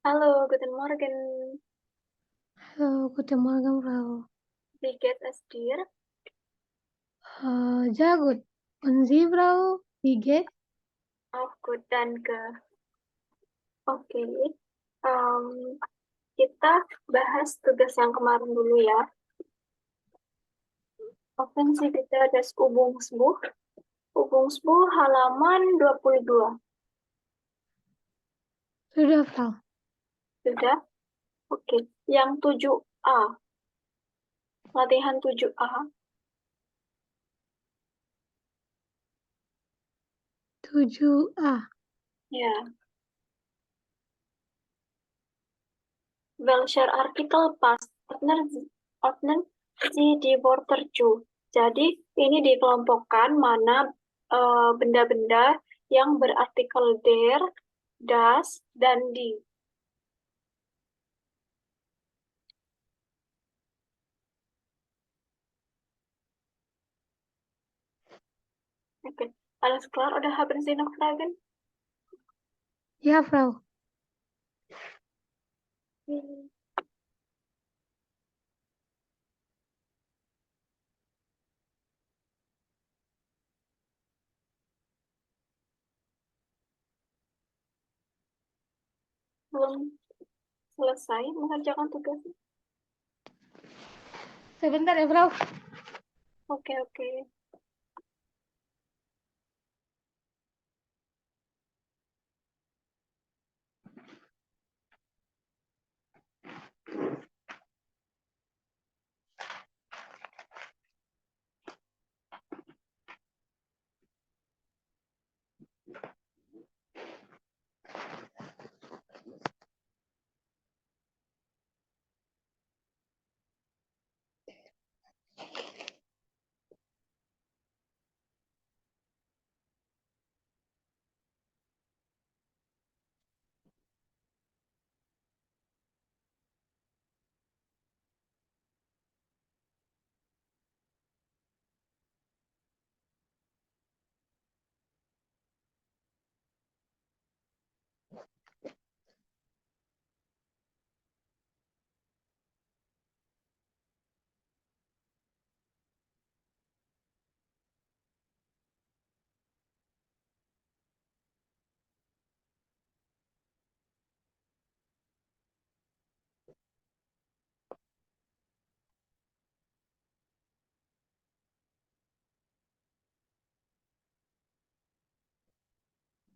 Hallo, guten Morgen. Hallo, guten Morgen, Frau. Wie geht es dir? Sehr gut. Und Sie, Frau? Wie geht's? Auch gut, danke. Oke, em, kita bahas tugas yang kemarin dulu ya. Offensive des Übungsbuch. Übungsbuch halaman 22. Sudah, Frau. Sudah? Oke. Yang 7A. Latihan 7A. 7A. Ya. Welcher Artikel passt? Ordnen Sie die Wörter zu. Jadi ini dikelompokkan mana benda-benda yang berartikel der, das, dan die. Oke, alles klar? Oder haben Sie noch Fragen? Ja, Frau. Hmm, Belum selesai mengerjakan tugasnya? Sebentar ya, Frau. Oke, oke.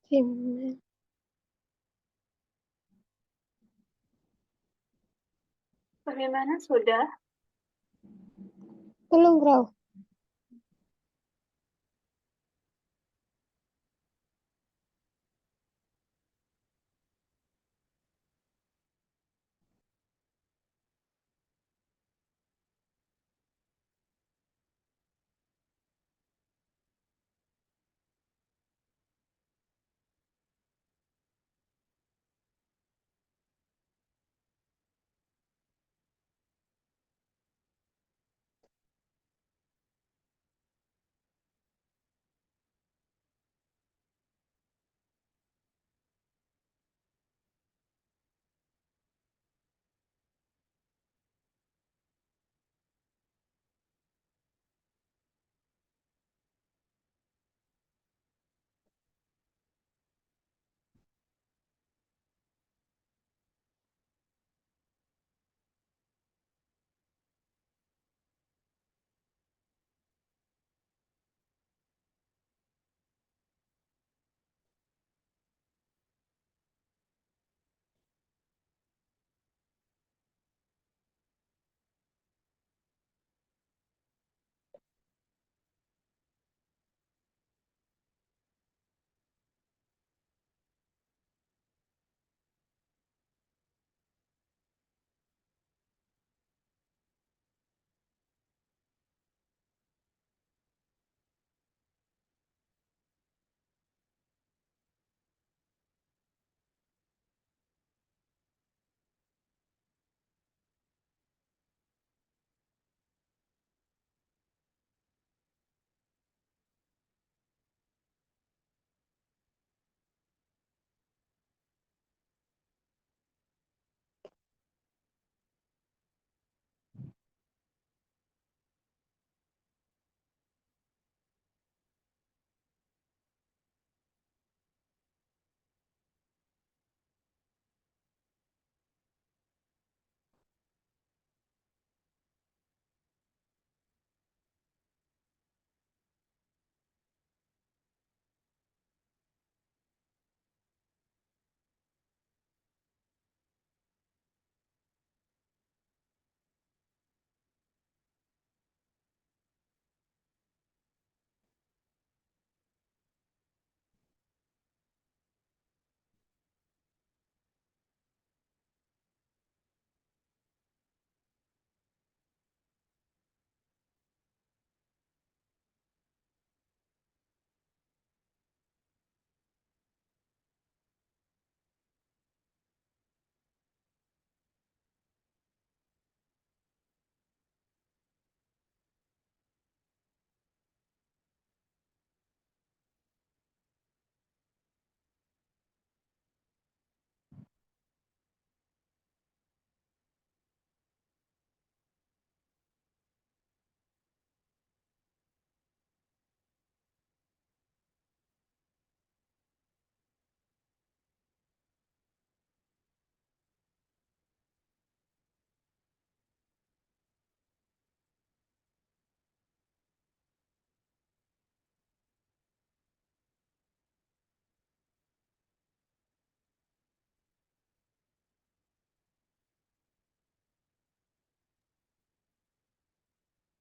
Sim. Bagaimana sudah? Belum, Frau.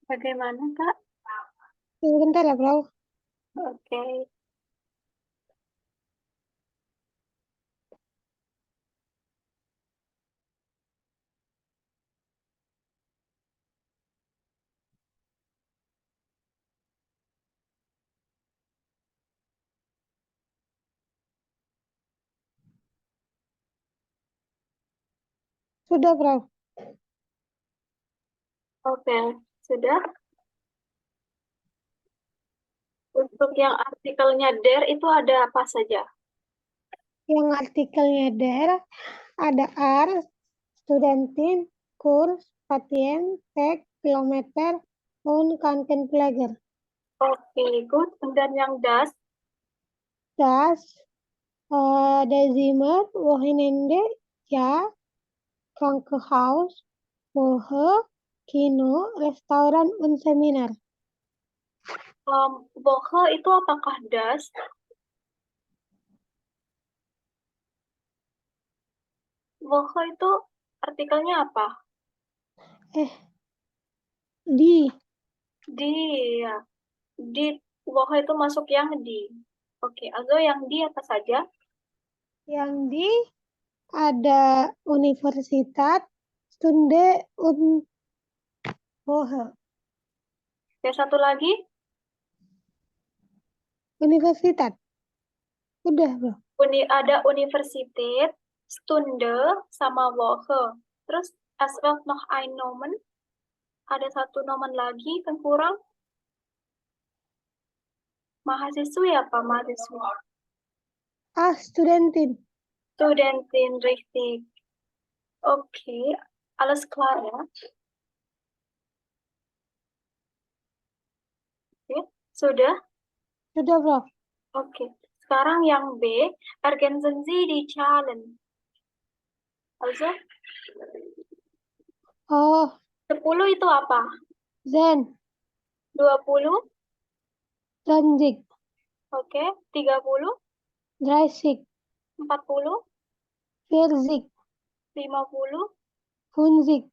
Bagaimana, Kak? Bentar ya, Frau. Oke. Sudah, Frau. Oke, sudah. Untuk yang artikelnya there itu ada apa saja? Yang artikelnya there ada are, studentin, kurs, patien, tek, kilometer, pound, kanken, pelajar. Oke, good. Dan yang das, Das, Dezimer, Wochenende, ja, Krankenhaus, Woche, Kino, Restoran, und Seminar. Woche itu apakah das? Woche itu artikelnya apa? Di, Di, ya. Di, Woche itu masuk yang di. Oke, also yang di apa saja? yang di ada Universitas, Stunde, und Woche. Yang satu lagi, Universitas. Udah, Bro. ada Universität, Stunde, sama Woche. Terus, as well noch ein Nomen. Ada satu nomen lagi yang kurang. Mahasiswi apa? Mahasiswi. Studentin. Studentin, richtig. Oke, alles klar ya. Oke, sudah? Sudah, Bro. Oke, sekarang yang B, ergänzen Sie die Zahlen. Also, Oh, 10 itu apa? Zen, 20, Danzig, oke, 30, Dreisig, 40, 40, 50, 50, 60,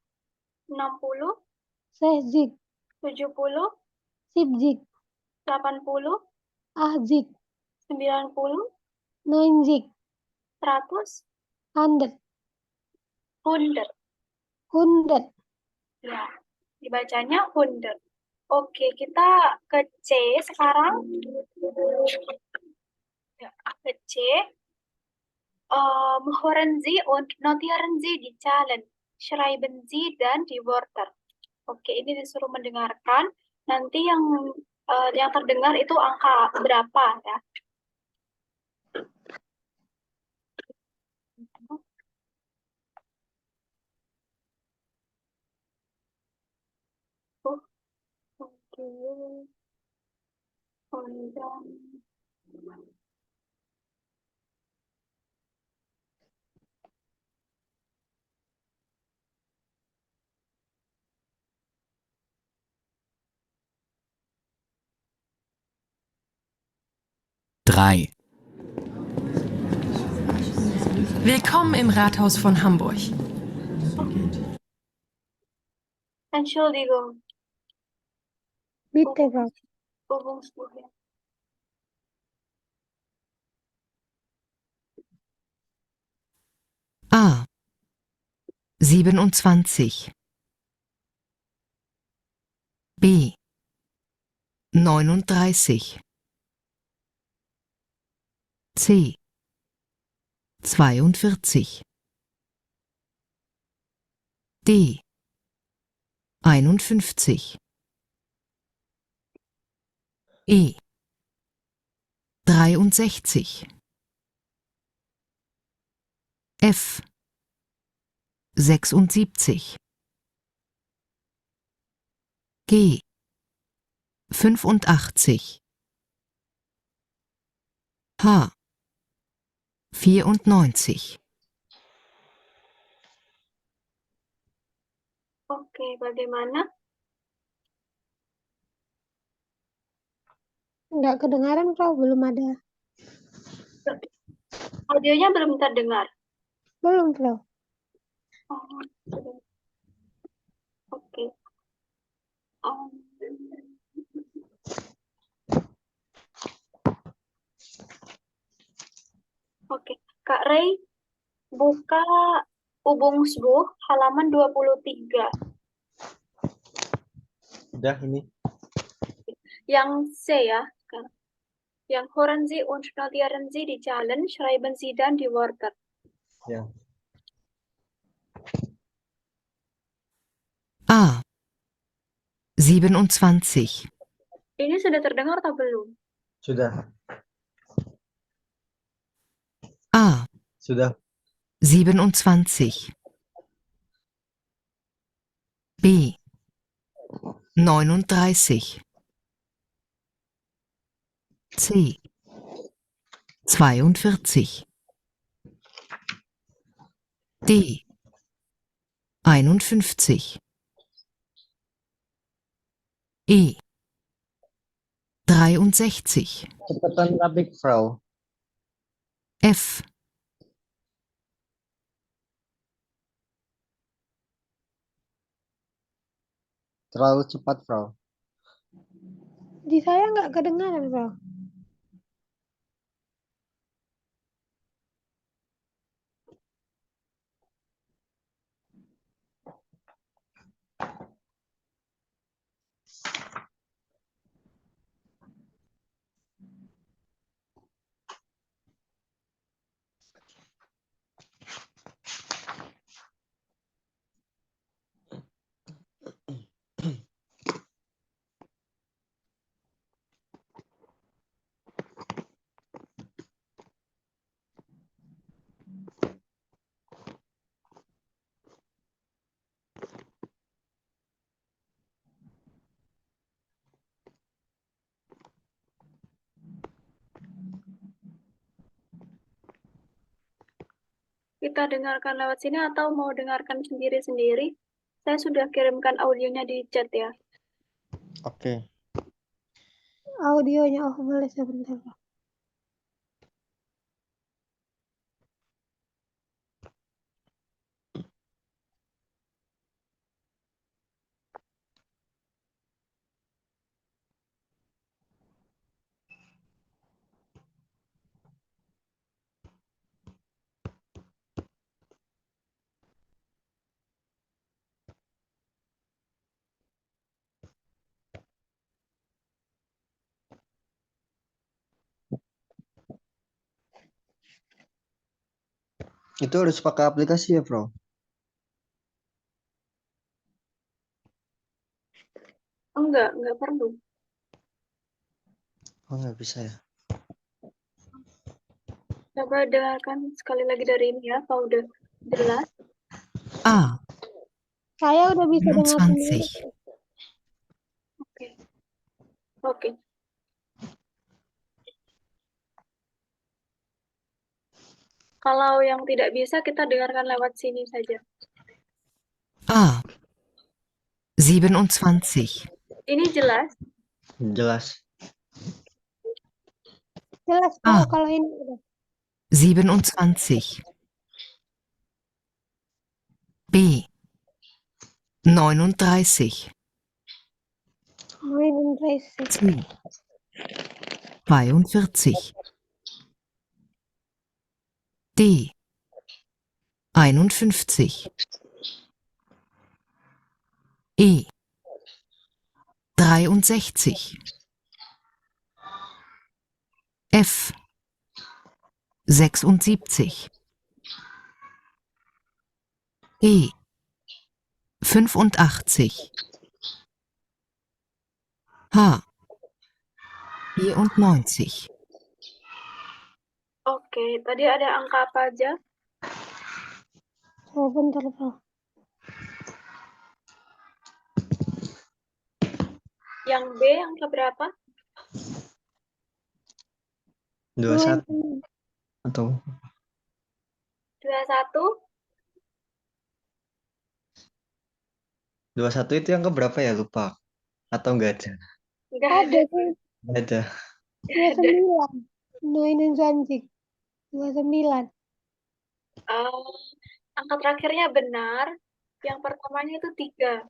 60, 70, 70, 80, 80, 90, 90, 100, 100, 100. 100. Ya, dibacanya 100. Oke, kita ke C sekarang. Ya, ke C. Hören Sie und notieren Sie die Zahlen. Schreiben Sie dan die Wörter. Oke, ini disuruh mendengarkan. Nanti yang terdengar itu angka berapa ya? Oh, oke. Kemudian, 3. Willkommen im Rathaus von Hamburg. Entschuldigung, Bitte, Bro. Übungsbuch. A. 27. B. 39. C. 42. D. 51. E. 63. F. 76. G. 85. H. 94. Oke, bagaimana? Nggak kedengaran, Bro. Belum ada. Audionya belum terdengar. Belum, Bro. Oh, sudah. Oke. Um, Oke, Kak Rey, buka Ubungsbuch halaman 23. Udah ini. Yang C ya. Yang hören Sie und notieren Sie die Zahlen, schreiben Sie dann die Wörter. Ya. A. 27. Ini sudah terdengar atau belum? Sudah. A. Sudah. 27. B. 39. C. 42. D. 51. E. 63. Cepetan tapi, Frau. F. Terlalu cepat, Frau. Di saya nggak kedengaran, Prof. Kita dengarkan lewat sini atau mau dengarkan sendiri-sendiri? Saya sudah kirimkan audionya di chat ya. Oke. Audionya, oh boleh sebentar, Prof. Itu harus pakai aplikasi ya, Frau? Enggak perlu. Oh, nggak bisa ya. Coba dengarkan sekali lagi dari ini ya, kalau udah jelas. A. Saya udah bisa dengar sendiri. 27. Oke. Oke. Kalau yang tidak bisa, kita dengarkan lewat sini saja. A. 27. Ini jelas? Jelas. Jelas, Ah. Prof, kalau ini udah. 27. B. 39. 39. C. 42. D. 51. E. 63. F. 76. E. 85. H. 94. Oke, tadi ada angka apa aja? Oh, bentar, Prof. Yang B angka berapa? 21 atau 21? 21 itu yang keberapa ya, lupa. Atau enggak ada? Enggak Ada ada. sih, Enggak ada. 29. 29. 29. Angka terakhirnya benar. Yang pertamanya itu 3.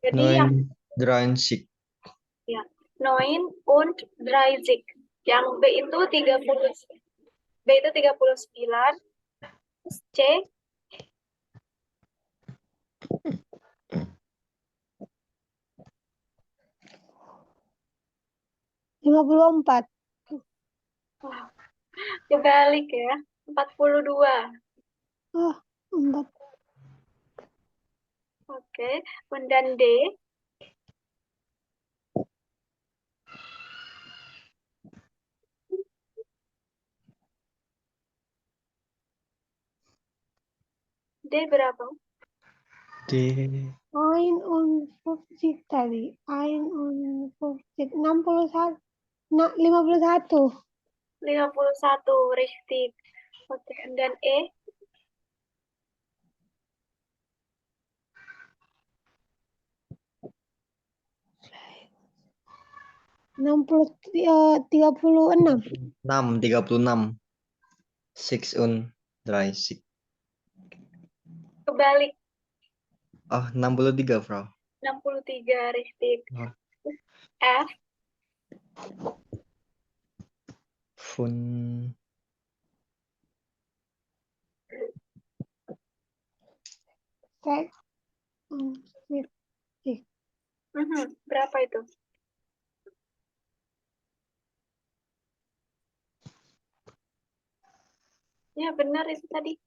Jadi yang 39. ya, 39. Yang B itu 30. B itu 39. C 54. wah, kebalik ya. 42. Oh, 4. Oke. Kemudian D. D berapa? D. 51 tadi. 61. 51. 51. Richtig. Oke. Dan E. 36. 36. 36. Kebalik. Oh, 63, Frau. 63. Richtig. Oh, F. Fun. Sek. Berapa itu? Ya, benar itu tadi.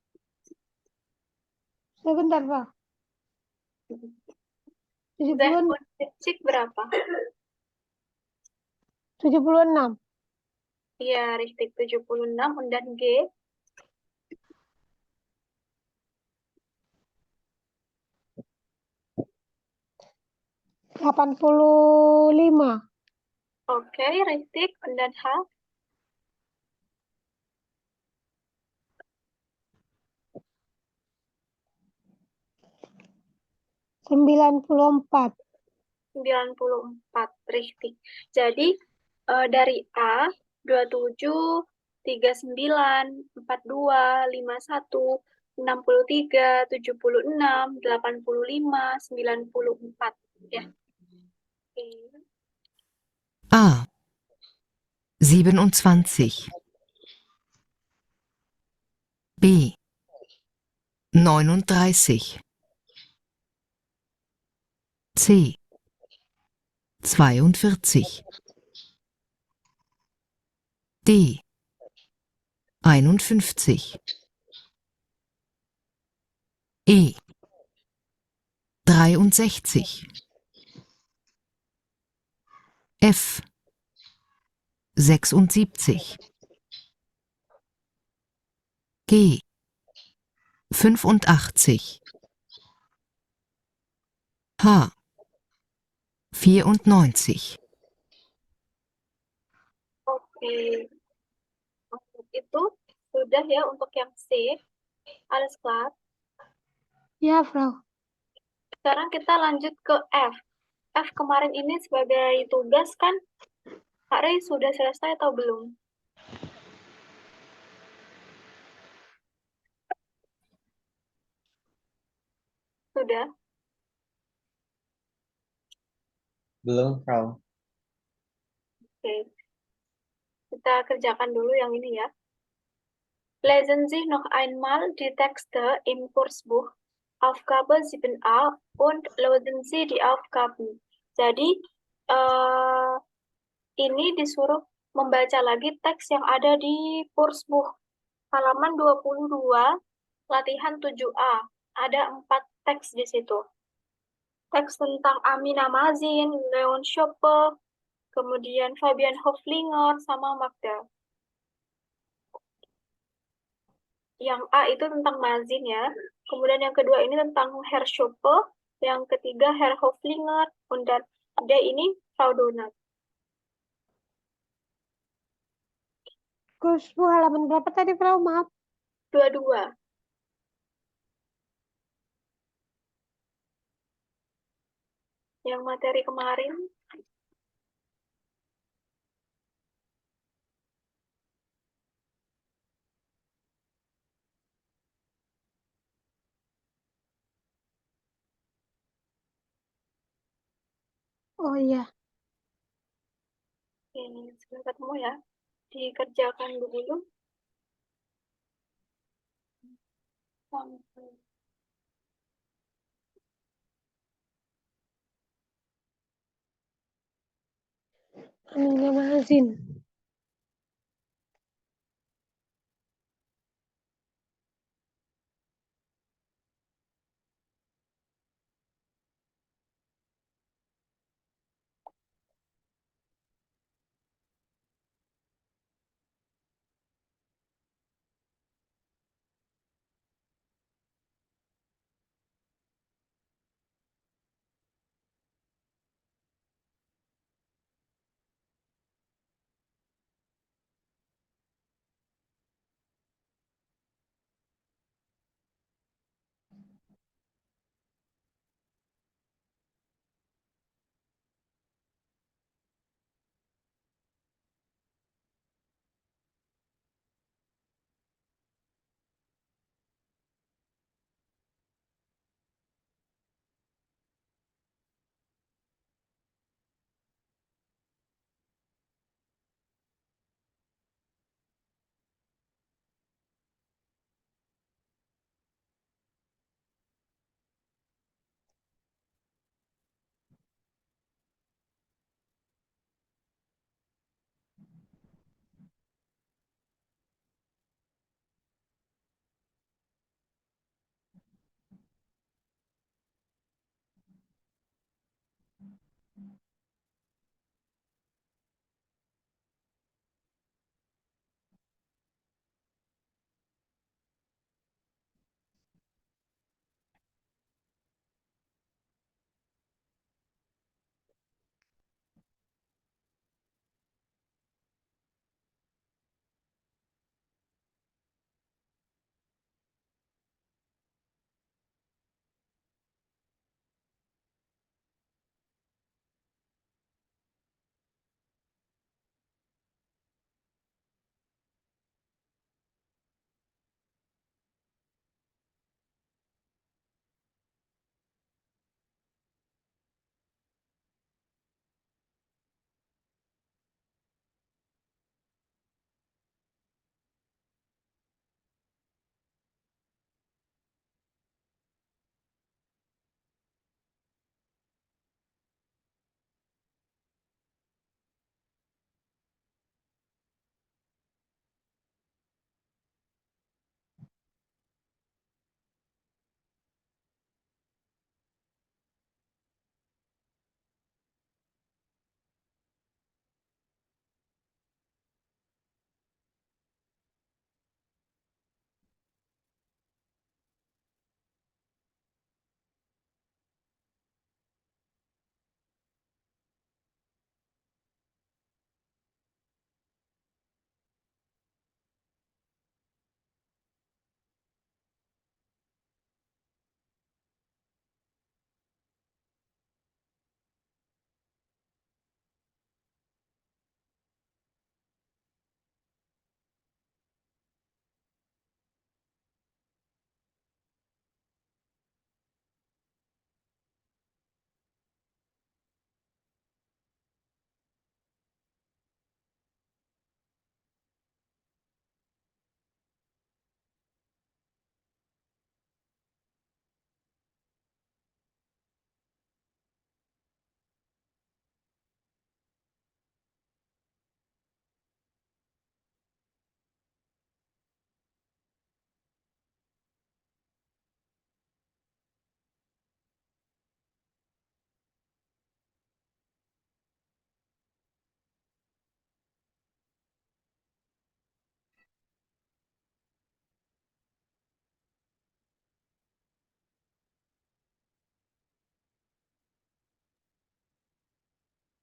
Sebentar, Pak. 70, Cik berapa? 76. Iya, Ristik 76. Dan G. 85. Oke, Ristik. Dan H. 94. 94. Ristik. Jadi, dari A, 27, 39, 42, 51, 63, 76, 85, 94. Ya. Oke. A. 27. B. 39. C. 42. D. 51. E. 63. F. 76. G. 85. H. 94. Oke. Itu sudah ya untuk yang C. Alles klar. Ya, Frau. Sekarang kita lanjut ke F. F kemarin ini sebagai tugas kan, Kak Rey sudah selesai atau belum? Sudah? Belum, Frau. Oke. Kita kerjakan dulu yang ini ya. Lesen Sie noch einmal die Texte im Kursbuch Aufgabe 7a und lösen Sie die Aufgaben. Jadi, ini disuruh membaca lagi teks yang ada di Kursbuch halaman 22, latihan 7a. Ada 4 teks di situ. Teks tentang Amina Mazin, Leon Schoppe, kemudian Fabian Hoflinger, sama Magda. Yang A itu tentang Mazin ya. Kemudian yang kedua ini tentang Herr Schoppe, yang ketiga Herr Hoflinger, dan D ini Frau Donat. Kursbu halaman berapa tadi, Frau? Maaf. 22. Yang materi kemarin. Oh iya, Oke, sudah ketemu ya. Dikerjakan dulu sampai anunya Mazin.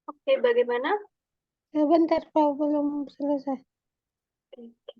oke, bagaimana? Sebentar, Pak, belum selesai. Oke.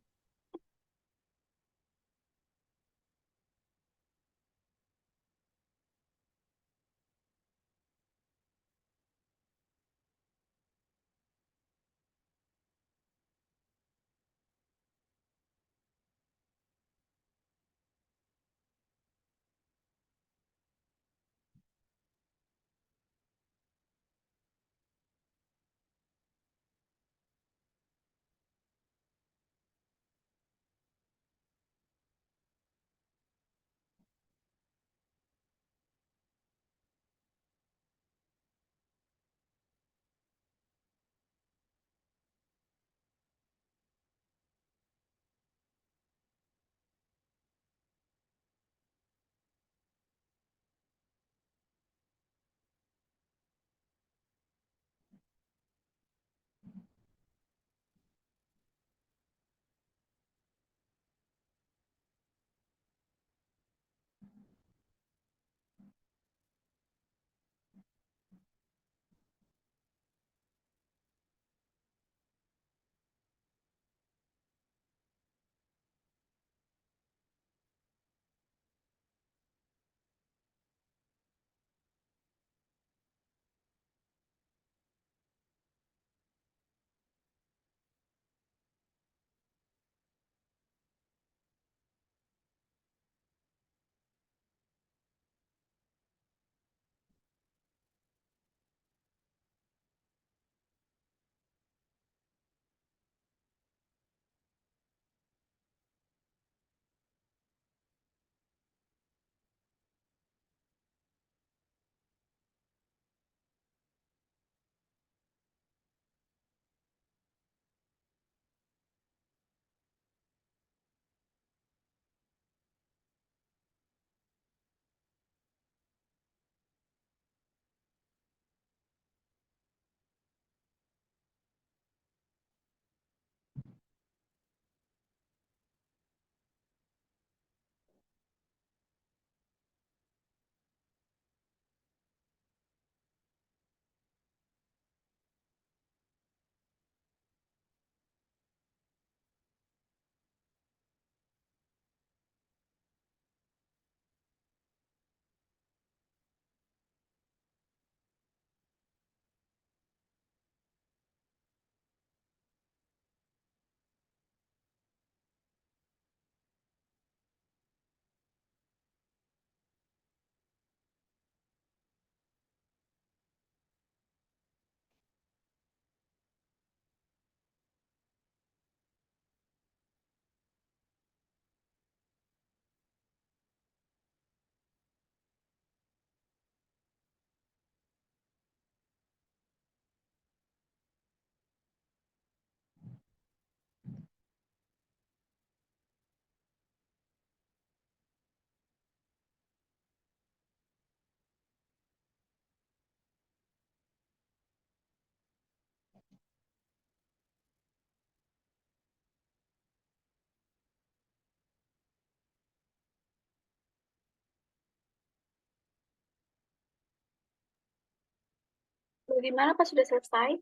Gimana Pak, sudah selesai?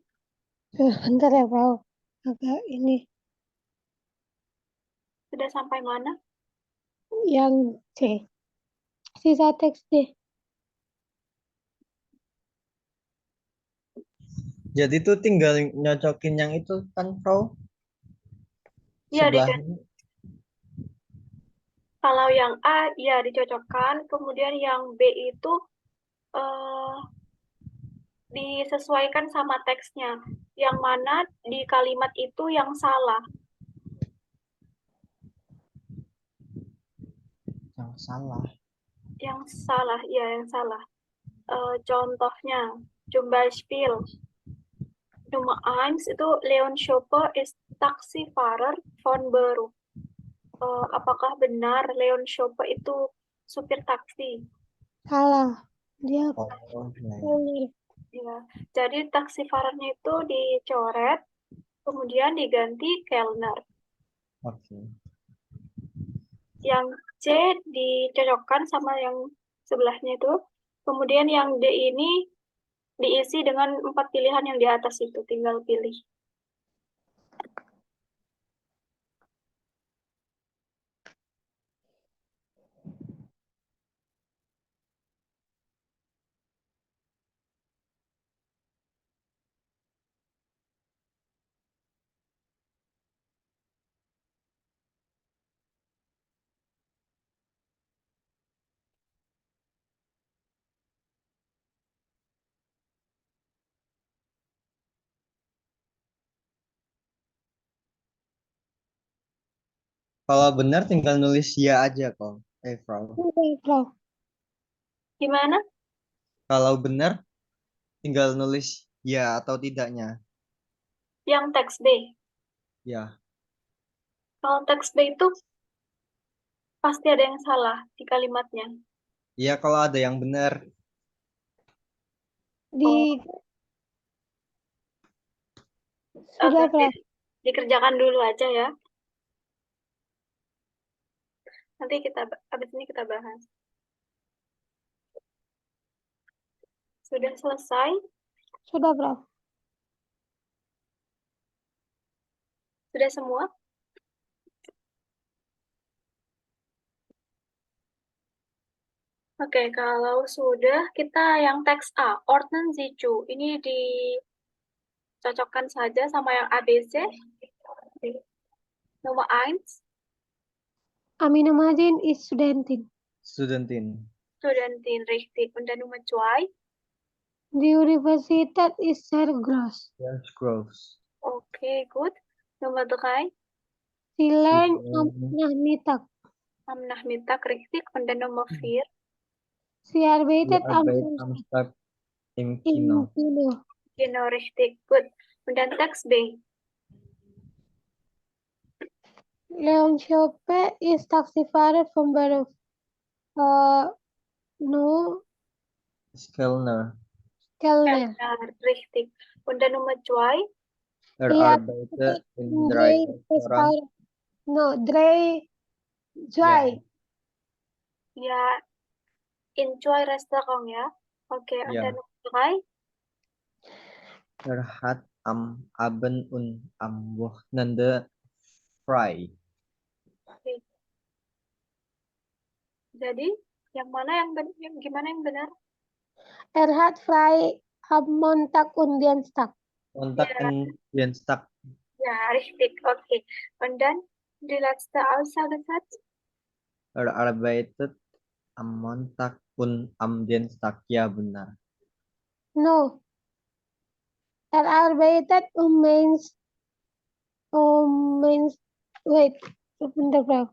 Bentar ya, Frau. Agak ini. Sudah sampai mana? Yang C. Sisa teks deh. Jadi tuh tinggal nyocokin yang itu kan, Frau? Iya, Sebelahnya. kalau yang A ya dicocokkan, kemudian yang B itu eh, disesuaikan sama teksnya. Yang mana di kalimat itu yang salah. Yang salah. Yang salah, ya yang salah. Contohnya, zum Beispiel, Nummer 1 itu Leon Schoppe ist Taxifahrer von Beruf. Apakah benar Leon Schoppe itu supir taksi? Salah. Dia Oh, ya. benar. Ya, jadi taksifarernya itu dicoret, kemudian diganti Kellner. Oke. Yang C dicocokkan sama yang sebelahnya itu. Kemudian yang D ini diisi dengan 4 pilihan yang di atas itu, tinggal pilih. Kalau benar tinggal nulis ya aja kok. Frau. Udah, Frau. Gimana? Kalau benar tinggal nulis ya atau tidaknya. Yang teks B. Ya. Kalau teks B itu pasti ada yang salah di kalimatnya. Iya kalau ada yang benar. Di Oke, sudah, Frau. dikerjakan dulu aja ya. Nanti habis ini kita bahas. Sudah selesai? Sudah, Frau. Sudah semua? Oke, kalau sudah, kita yang teks A, Ordnen Sie zu. Ini dicocokkan saja sama yang ABC. Nomor 1, Amina Majin is Studentin. Studentin. Studentin, richtig. Und dann Nummer 2, Die Universität ist sehr groß. Yes, Groves. okay, gut. Nummer 3, Sie lernt am Mhm. Nachmittag. am Nachmittag, richtig. Und dann Nummer 4, Sie arbeitet Die am Arbeit am Samstag Start im im Kino. Kino. genau, richtig, gut. Und dann Text B, Leon Schoppe ist Taxifahrer vom Beruf. No Kellner. Kellner. Kellner, richtig. Und dann Nummer 2, Er Ia arbeitet in drei drei Restaurant. Restaurant. No, drei. Zwei. ja, enjoy Restaurant ya. Oke, und Ja. dann Nummer 3, Er hat am Abend und am Wochenende frei. jadi yang mana yang gimana yang benar? Er hat frei am Montag und Dienstag. Montag Ja. und Dienstag. Ja, richtig, okay. Und dann die letzte Aussagesatz. Er arbeitet am Montag und am Dienstag. Ya benar. No. Er arbeitet wait, sebentar, Bro.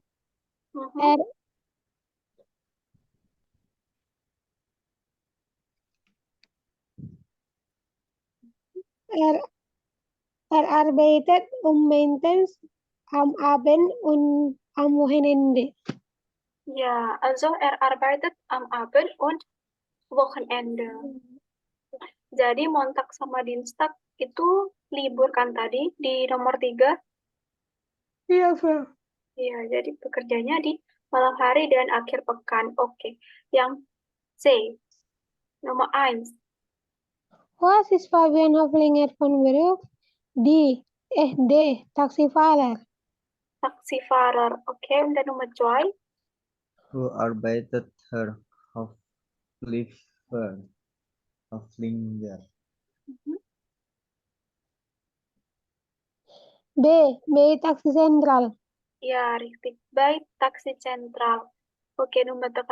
Mhm. Er er er arbeitet meistens am Abend und am Wochenende. Ja, also er arbeitet am Abend und Wochenende. Jadi Montag sama Dienstag itu libur kan tadi di nomor 3. Iya, Bro. Iya, jadi bekerjanya di malam hari dan akhir pekan. Oke. Yang C, nomor 1. Was ist Fabian Hofflinger von Beruf? D. Taxifahrer. Taxifahrer. Okay, und dann Nummer 2. Who arbeitet Herr Hofflinger? B. Taxi Sentral. Ya, richtig. Bei Taxi Sentral. Okay, Nummer 3.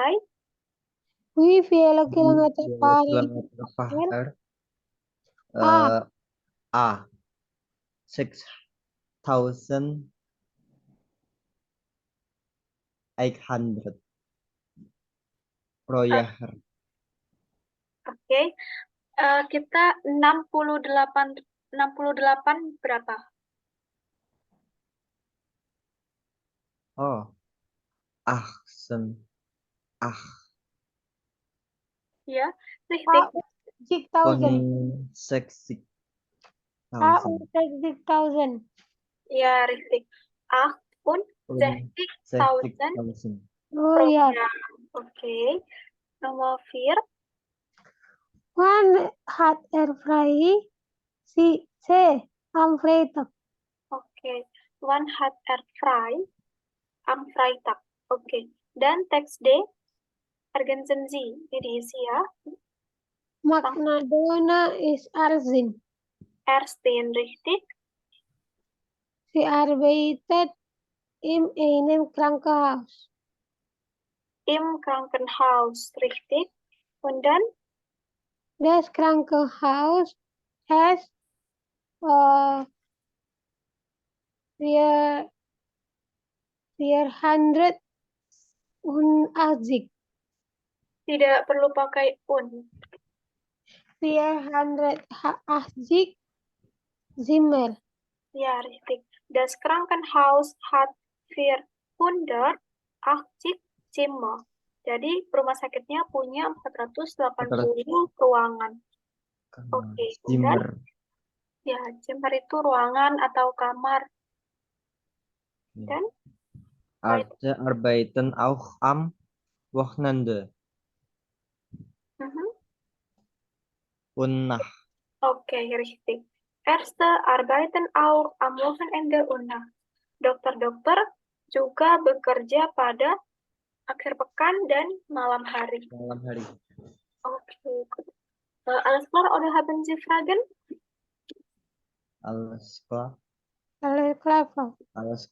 Wie viele Kilometer per Kilometer per A. A. 6,800 per year. Oke. Kita 68 berapa? Oh, 8. Ya, richtig. 6,000. 60,000. A. 60,000. Ya, richtig. 68.000 60,000. Oh ya. per jam. Oke. Nomor 4. Wann hat frei? C. Am Freitag. Oke. Wann hat frei? Am Freitag. Oke. Dan teks D, ergänzen Sie. Ini diisi ya. Makna Dona ist Arzin. Ersten, richtig. Sie arbeitet in einem Krankenhaus. Im Krankenhaus, richtig. Und dann Das Krankenhaus has 480 tidak perlu pakai un. 480 Zimmer. Ya, richtig. Das Krankenhaus hat 480 Zimmer. Jadi rumah sakitnya punya 480 ruangan. Oke, Zimmer. Ya, Zimmer itu ruangan atau kamar. Dan Arbeiten auch am Wochenende. Unnach. Oke, richtig. Ärzte arbeiten auch am Wochenende und Nacht. Dokter-dokter juga bekerja pada akhir pekan dan malam hari. Oke, gut. Alles klar, oder haben Sie Fragen? Alles klar. Alles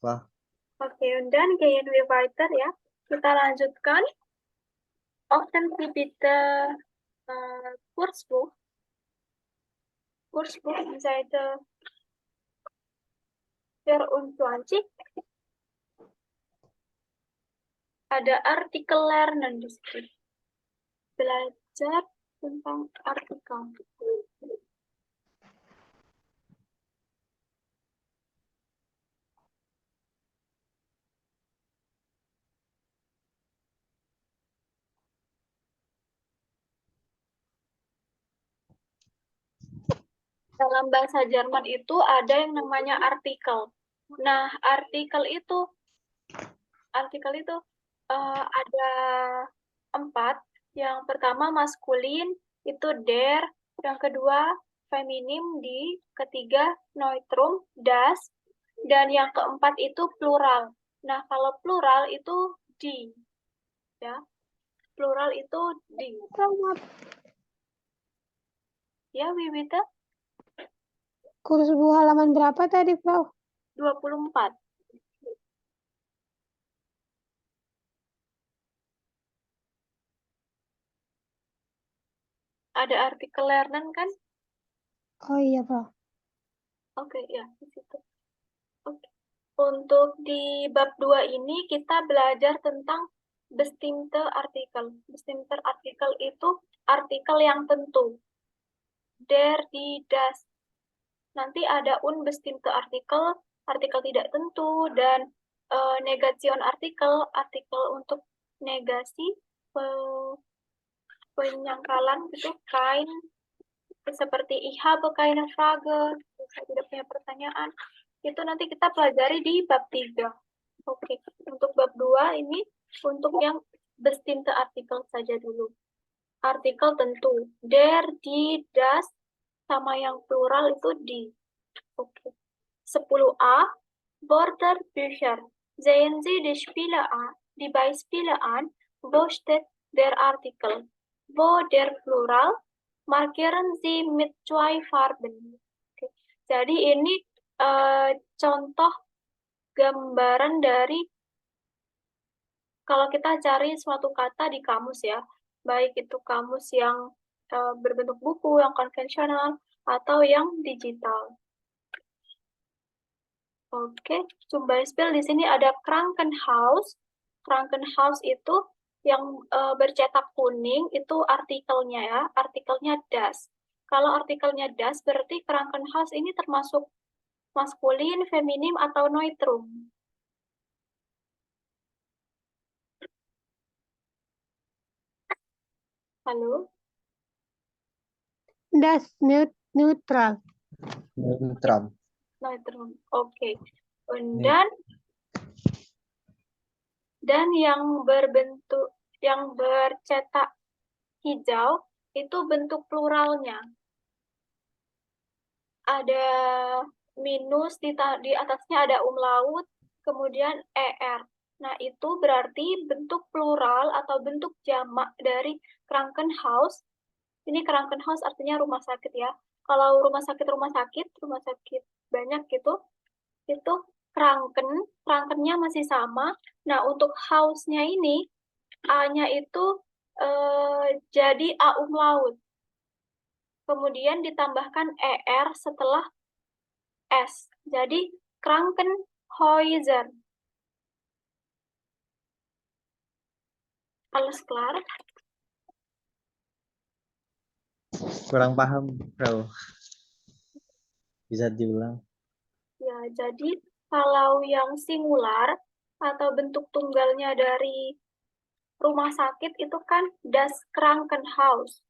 klar. Oke, und dann gehen wir weiter ya. Kita lanjutkan. Öffnen Sie bitte Kursbuch. Kursbuch Seite 24. Ada artikel lernen di sini. Belajar tentang artikel. Dalam bahasa Jerman itu ada yang namanya artikel. Nah, artikel itu ada 4. Yang pertama maskulin itu der, yang kedua feminim di, ketiga neutrum das, dan yang keempat itu plural. Nah, kalau plural itu di, ya. Plural itu di. Ya, Wibita? Kurs buku halaman berapa tadi, Prof? 24. Ada artikel lernen kan? Oh iya, Prof. Oke, ya, di situ. Oke. Untuk di bab 2 ini kita belajar tentang bestimmte artikel. Bestimmte artikel itu artikel yang tentu. Der, die, das. Nanti ada unbestimmte artikel, artikel tidak tentu, dan negation artikel, artikel untuk negasi, penyangkalan gitu, kein, seperti ich habe keine Frage, saya tidak punya pertanyaan. Itu nanti kita pelajari di bab 3. Oke, untuk bab 2 ini untuk yang bestimmte artikel saja dulu. Artikel tentu. Der, die, das, sama yang plural itu die. Oke. 10a, Wörterbücher. Sehen Sie die Spiele an, die Beispiele an, wo steht der Artikel? Wo der Plural? Markieren Sie mit 2 Farben. Oke. Jadi ini contoh gambaran dari kalau kita cari suatu kata di kamus ya, baik itu kamus yang berbentuk buku, yang konvensional, atau yang digital. Oke, zum Beispiel di sini ada Krankenhaus. Krankenhaus itu yang bercetak kuning, itu artikelnya ya, artikelnya das. Kalau artikelnya das, berarti Krankenhaus ini termasuk maskulin, feminim, atau neutrum. Halo? Das neutral. Neutral. Neutrum. Oke. Dan yang berbentuk, yang bercetak hijau, itu bentuk pluralnya. Ada minus, di atasnya ada umlaut, kemudian ER. Nah, itu berarti bentuk plural atau bentuk jamak dari Krankenhaus. Ini Krankenhaus artinya rumah sakit ya. Kalau rumah sakit banyak gitu, itu Krankennya masih sama. Nah, untuk house-nya ini, A-nya itu jadi A umlaut. Kemudian ditambahkan ER setelah S. Jadi Krankenhäuser. Alles klar? Kurang paham, bro. Bisa diulang? Ya, jadi kalau yang singular atau bentuk tunggalnya dari rumah sakit itu kan das Krankenhaus.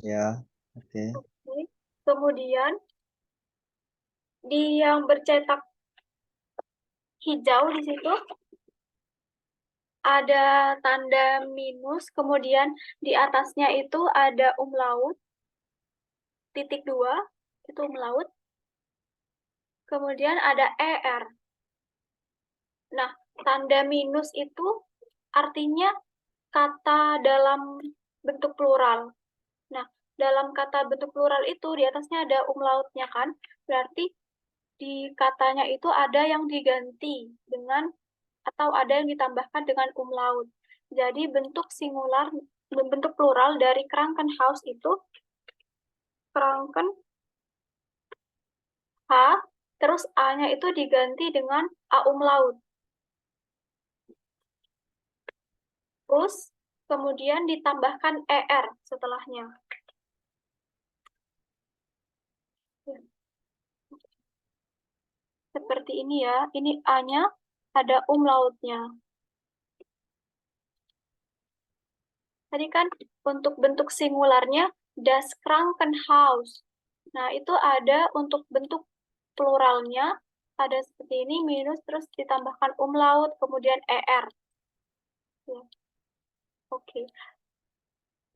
Ya, oke. Kemudian di yang bercetak hijau di situ ada tanda minus, kemudian di atasnya itu ada umlaut, titik 2, itu umlaut. Kemudian ada ER. Nah, tanda minus itu artinya kata dalam bentuk plural. Nah, dalam kata bentuk plural itu di atasnya ada umlautnya kan, berarti di katanya itu ada yang diganti dengan atau ada yang ditambahkan dengan umlaut. Jadi bentuk singular, bentuk plural dari Krankenhaus itu Kranken H, terus A-nya itu diganti dengan A umlaut. Terus kemudian ditambahkan ER setelahnya. Seperti ini ya, ini A-nya ada umlautnya. Tadi kan untuk bentuk singularnya das Krankenhaus. Nah, itu ada untuk bentuk pluralnya, ada seperti ini, minus, terus ditambahkan umlaut, kemudian ER. Ya. Oke.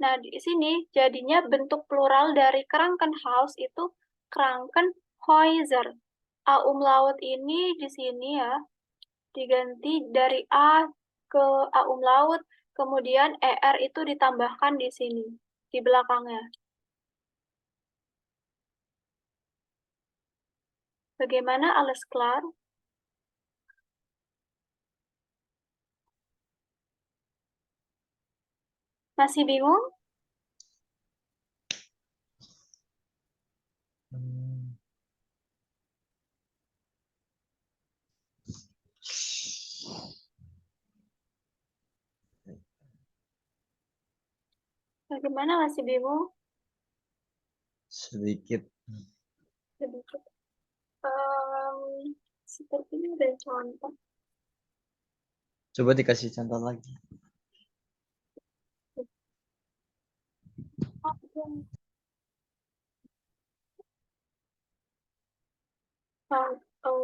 Nah, di sini jadinya bentuk plural dari Krankenhaus itu Krankenhäuser. A umlaut ini di sini ya, diganti dari A ke A umlaut, kemudian ER itu ditambahkan di sini, di belakangnya. Bagaimana, alles klar? Masih bingung? Bagaimana, masih bingung? Sedikit. Sedikit. Sepertinya ada contoh. Coba dikasih contoh lagi.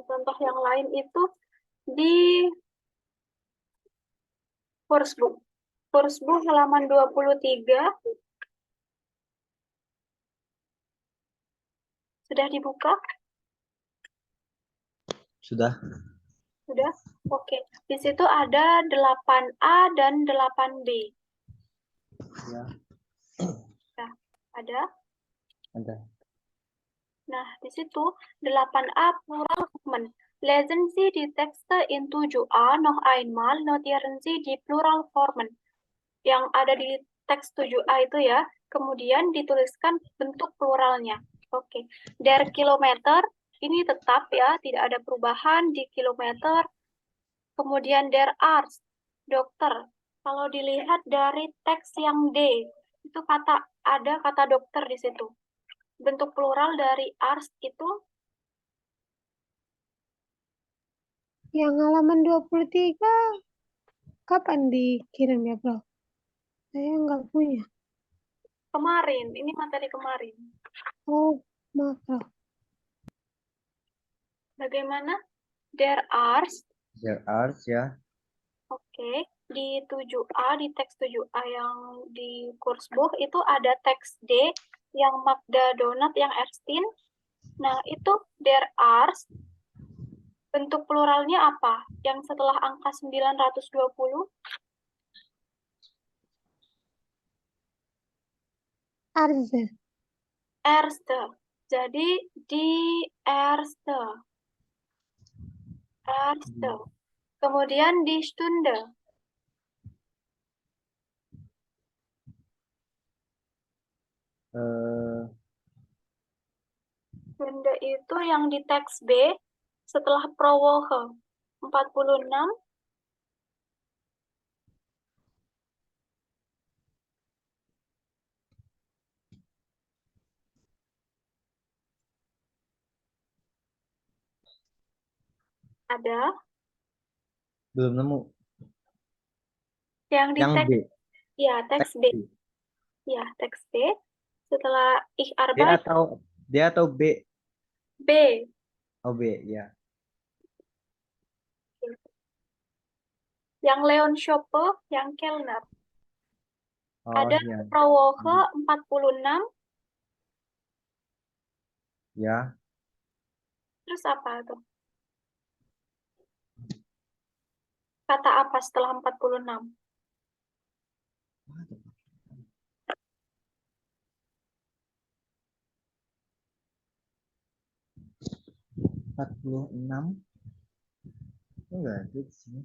Contoh yang lain itu di Kursbuku halaman 23. Sudah dibuka? Sudah. Sudah? Oke. Di situ ada 8A dan 8B. Ya, Nah, ada? ada. Nah, di situ 8A plural movement. Lesen Sie die Texte in 7a noch einmal, notieren Sie die plural formen. Yang ada di teks 7a itu ya, kemudian dituliskan bentuk pluralnya. Oke. Der kilometer, ini tetap ya, tidak ada perubahan di kilometer. Kemudian der Arzt, dokter. Kalau dilihat dari teks yang D, itu ada kata dokter di situ. Bentuk plural dari Arzt itu Yang halaman 23 kapan dikirim ya, Bro? Saya nggak punya. kemarin, ini materi kemarin. Oh, maaf, Bro. Bagaimana? Der Arzt, There are ya. oke. Di 7A, di teks 7A yang di Kursbuch itu ada teks D yang Magda Donat, yang Erstein. Nah, itu der Arzt. Bentuk pluralnya apa? Yang setelah angka 920? Arze. Erste. Jadi di Erste. Erste. Kemudian di Stunde. Stunde itu yang di teks B setelah Prowoche 46. Ada Belum nemu. yang di Yang teks B. ya, teks B. Ya, teks B. Setelah ich Arbeit D atau B? B. Oh, B, ya. Yang Leon Schoppe, yang Kellner. Oh, Ada ya. Prowoche 46. Ya. Terus apa tuh? Kata apa setelah 46? Empat puluh enam. Enggak ada di sini.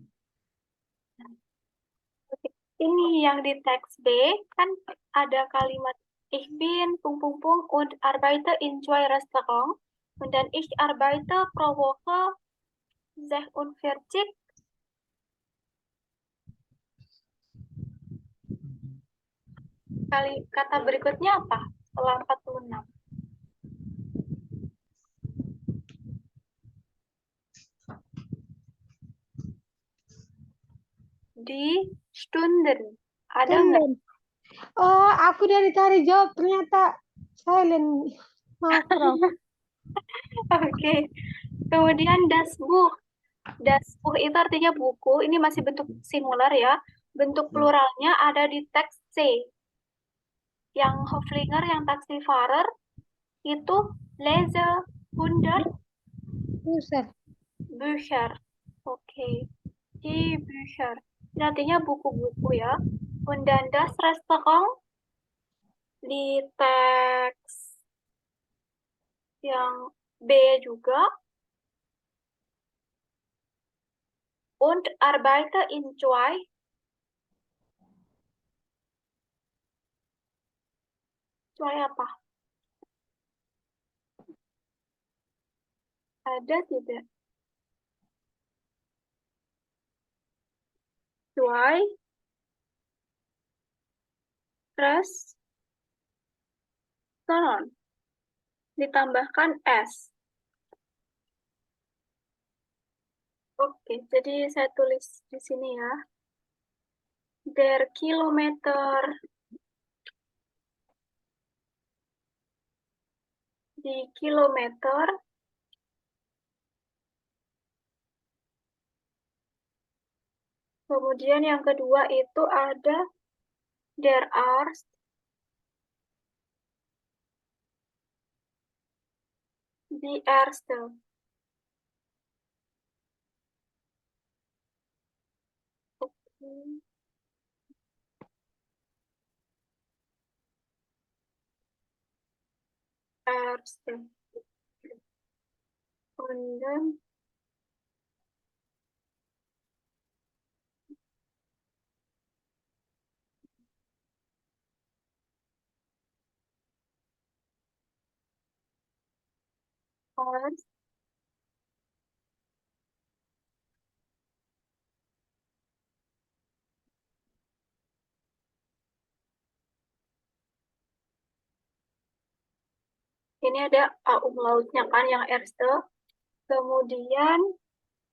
Ini yang di teks B kan ada kalimat Ich bin ... und arbeite in zwei Restaurants und dann ich arbeite pro Woche 46. Kata berikutnya apa setelah 46? Di Stunden. Ada nggak? Tunden. Oh, aku dari tadi jawab ternyata silent. Maaf, Bro. Oke. Kemudian das Buch. Das Buch itu artinya buku. Ini masih bentuk singular ya. Bentuk pluralnya ada di teks C. Yang Hoflinger, yang Taxifahrer itu lese 100 User. Bücher. Oke. Die Bücher. Ini artinya buku-buku ya. Und dann das Restaurant di teks yang B juga. Und arbeite in zwei. Zwei apa? Ada tidak? Zwei. Terus non. Ditambahkan S. Oke, jadi saya tulis di sini ya. Der Kilometer di kilometer kemudian yang kedua itu ada der Arzt Die erste. Okay. Erste. Und dann als ini ada A umlautnya kan yang erste. Kemudian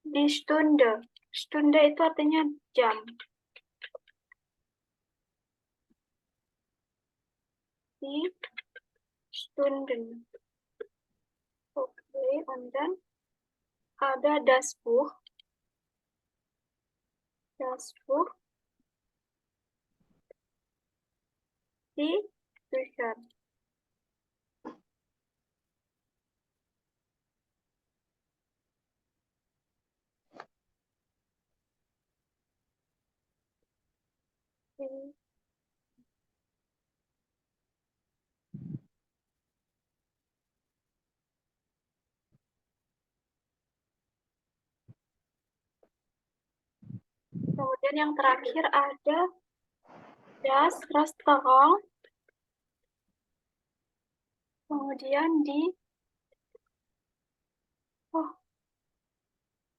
di Stunde. Stunde itu artinya jam. Di Stunden. Oke, and then ada das Buch. Das Buch. Di Bücher. Oke. Kemudian yang terakhir ada das Restaurant. Kemudian di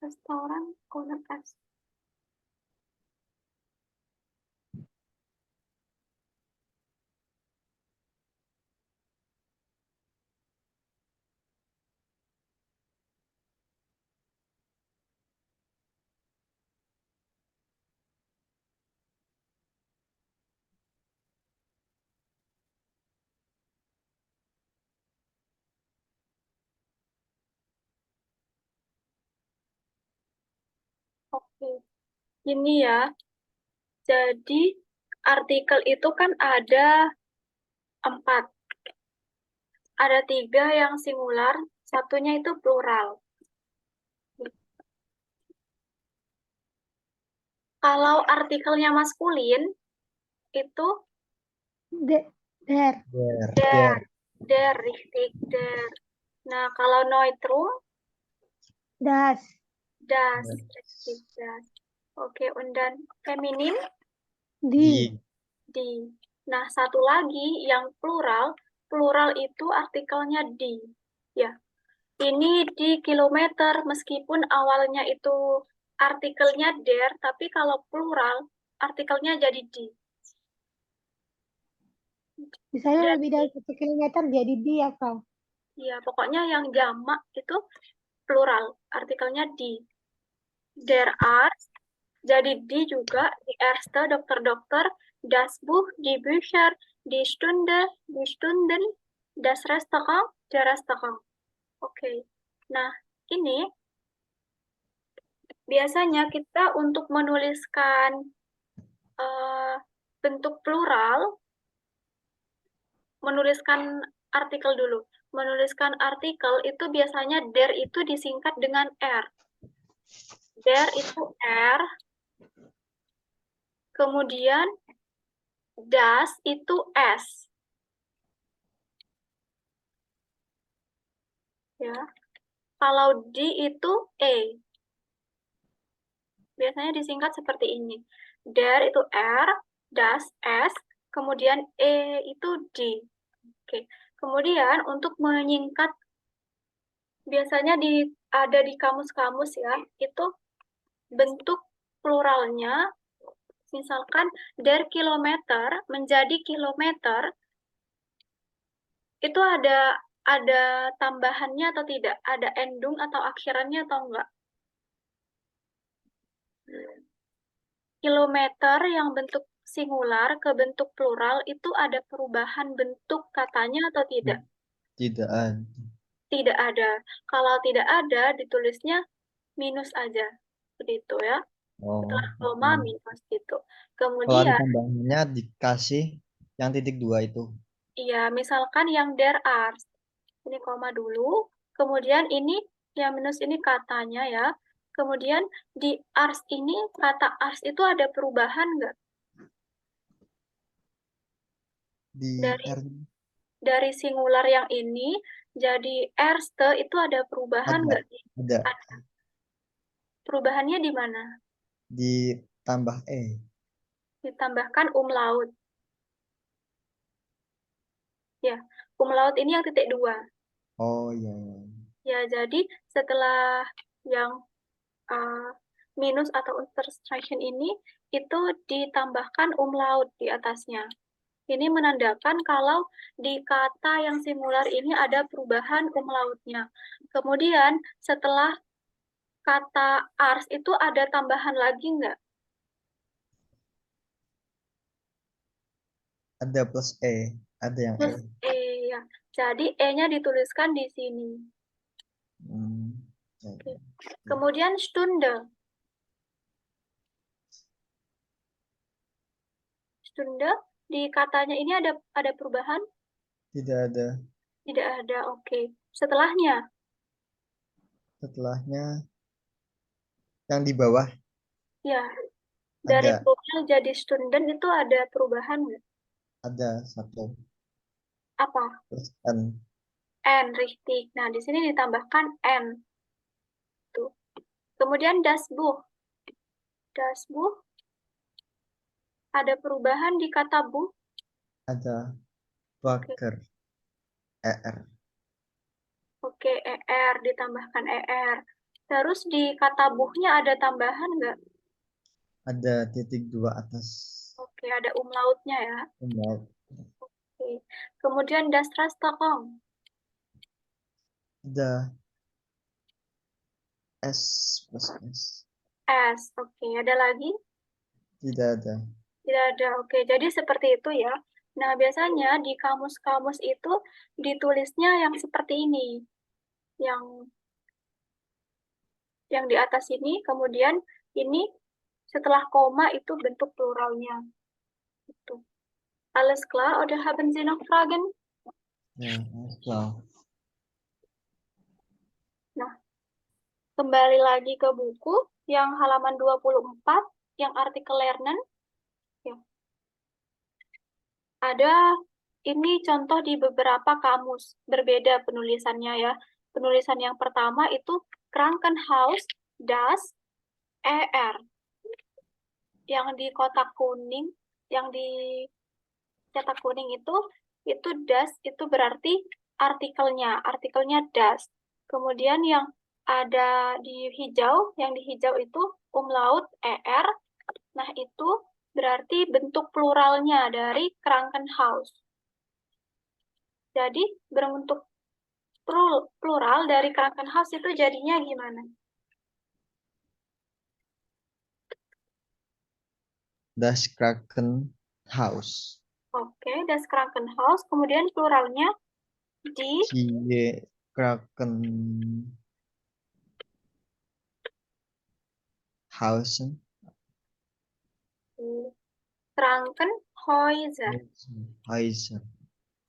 restoran ohne S. Oke, ini ya. Jadi artikel itu kan ada 4. Ada 3 yang singular, satunya itu plural. Kalau artikelnya maskulin, itu Der. Der. der, richtig, der. Nah, kalau neutrum, Das. das, richtig, das. Oke, und dann feminin, Die. di. Nah, satu lagi yang plural, plural itu artikelnya di. Ya, ini di kilometer, meskipun awalnya itu artikelnya der, tapi kalau plural, artikelnya jadi di. Misalnya Dan lebih dari 1 kilometer jadi di ya, Kau. ya, pokoknya yang jamak itu plural, artikelnya di. Der Arzt, jadi di juga, die Ärzte, dokter-dokter, das Buch, die Bücher, die Stunde, die Stunden, das Restaurant, der Restaurant. Oke. Nah, ini biasanya kita untuk menuliskan bentuk plural, menuliskan artikel dulu. Menuliskan artikel itu biasanya der itu disingkat dengan R. Der itu R, kemudian das itu S. Ya. Kalau di itu E. Biasanya disingkat seperti ini. Der itu R, das S, kemudian E itu D. Oke. Kemudian untuk menyingkat biasanya ada di kamus-kamus ya, itu bentuk pluralnya, misalkan der kilometer menjadi kilometer, itu ada tambahannya atau tidak? Ada endung atau akhirannya atau enggak? Kilometer yang bentuk singular ke bentuk plural itu ada perubahan bentuk katanya atau tidak? Tidak ada. Tidak ada. Kalau tidak ada, ditulisnya minus aja. Begitu ya. Oh. Setelah koma minus gitu. Kalau ada Kemudian, tambahannya dikasih yang titik 2 itu. iya, misalkan yang der Arzt. Ini koma dulu, Kemudian ini yang minus ini katanya ya. Kemudian di ars ini, kata ars itu ada perubahan nggak? Di Dari R dari singular yang ini jadi erste itu ada perubahan ada, nggak? ada. Ada. Perubahannya di mana? Ditambah E. Ditambahkan umlaut. Ya, umlaut ini yang titik 2. Oh iya, iya. Ya, jadi setelah yang minus atau unterstreichen ini, itu ditambahkan umlaut di atasnya. Ini menandakan kalau di kata yang singular ini ada perubahan umlautnya. Kemudian setelah kata ars itu ada tambahan lagi nggak? Ada plus E, ada yang Plus E. ya. Jadi E-nya dituliskan di sini. Jadi, Kemudian Stunde. Stunde di katanya ini ada perubahan? tidak ada. Tidak ada, oke. Setelahnya, Setelahnya yang di bawah ya, dari ada, plural jadi Stunden itu ada perubahan nggak? ada satu Apa? plus N. N, richtig. Nah, di sini ditambahkan N. Tuh. Kemudian das Buch. Das Buch, ada perubahan di kata Buch? Ada Baker. ER. Oke, ER, ditambahkan ER. Terus di kata buhnya ada tambahan nggak? Ada titik 2 atas. Oke, ada umlautnya ya. Umlaut. Oke. Kemudian das Restaurant. Ada S plus S. S. Oke, ada lagi? Tidak ada. Tidak ada. Oke, jadi seperti itu ya. Nah, biasanya di kamus-kamus itu ditulisnya yang seperti ini. Yang di atas ini, kemudian ini setelah koma itu bentuk pluralnya. Itu. Alles klar, oder haben Sie noch Fragen? Ya, alles klar. Nah, kembali lagi ke buku yang halaman 24, yang artikel lernen. Ya. Ada ini contoh di beberapa kamus, berbeda penulisannya ya. Penulisan yang pertama itu Krankenhaus, das, ER. Yang di kotak kuning, yang di cetak kuning itu das, itu berarti artikelnya das. Kemudian yang ada di hijau, yang di hijau itu umlaut, ER. Nah, itu berarti bentuk pluralnya dari Krankenhaus. Jadi berbentuk plural dari Krankenhaus itu jadinya gimana? Das Krankenhaus. Oke, das Krankenhaus. Kemudian pluralnya di Die Krankenhausen. Krankenhäuser. Häuser.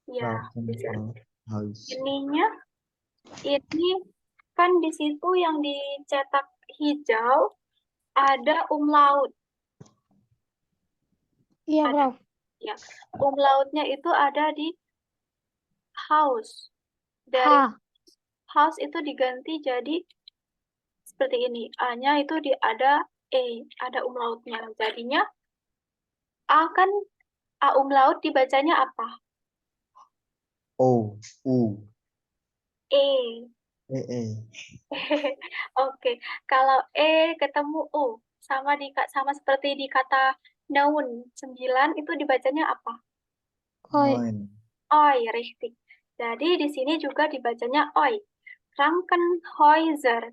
Ya, bisa. Krankenhaus. Ininya, ini kan di situ yang dicetak hijau ada umlaut. Iya, Ada. Prof. Ya, umlautnya itu ada di house. Dari H. house itu diganti jadi seperti ini. A-nya itu ada E, ada umlautnya. Jadinya A kan A umlaut dibacanya apa? O, U, E. E. Oke, kalau E ketemu U sama seperti di kata noun 9 itu dibacanya apa? Oi. Moin. Oi, richtig. Jadi di sini juga dibacanya oi. Krankenhäuser.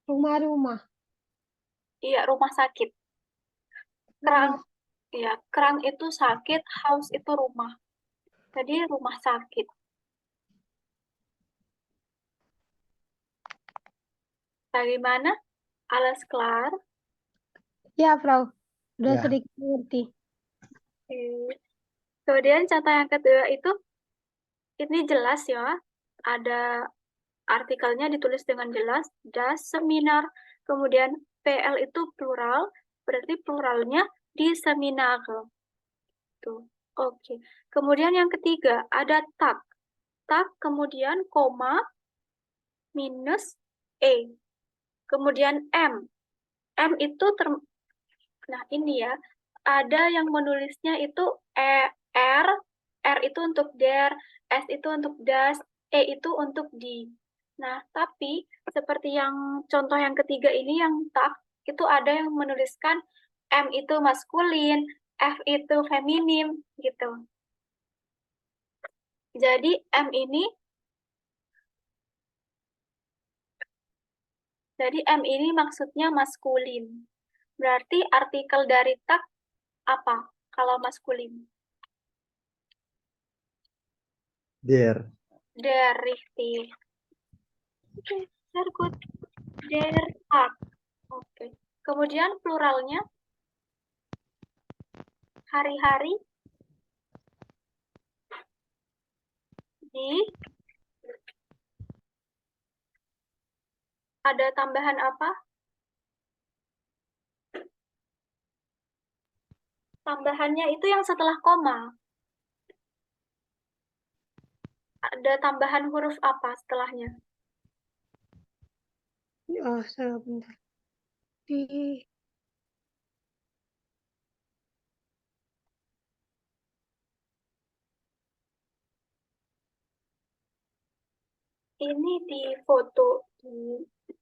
Rumah-rumah. Iya, rumah sakit. Krang, ya, krang itu sakit, house itu rumah. Jadi rumah sakit. Bagaimana? Alles klar? Ya, Prof. Udah Ya. sedikit ngerti. Oke. Kemudian contoh yang kedua itu, ini jelas ya, ada artikelnya ditulis dengan jelas, das Seminar, kemudian PL itu plural, berarti pluralnya di Seminare. Tuh. Oke. Kemudian yang ketiga, ada tak. Tak, kemudian koma, minus E. Kemudian M. M itu nah ini ya, ada yang menulisnya itu R, R itu untuk der, S itu untuk das, E itu untuk di. Nah, tapi seperti yang contoh yang ketiga ini yang tak, itu ada yang menuliskan M itu maskulin, F itu feminim, gitu. Jadi M ini maksudnya maskulin. Berarti artikel dari tak apa kalau maskulin? Der. Der, richtig. Oke, very good. Der Tag. Oke. Kemudian pluralnya hari-hari di ada tambahan apa? Tambahannya itu yang setelah koma. Ada tambahan huruf apa setelahnya? Oh, salah bentar. Di Ini di foto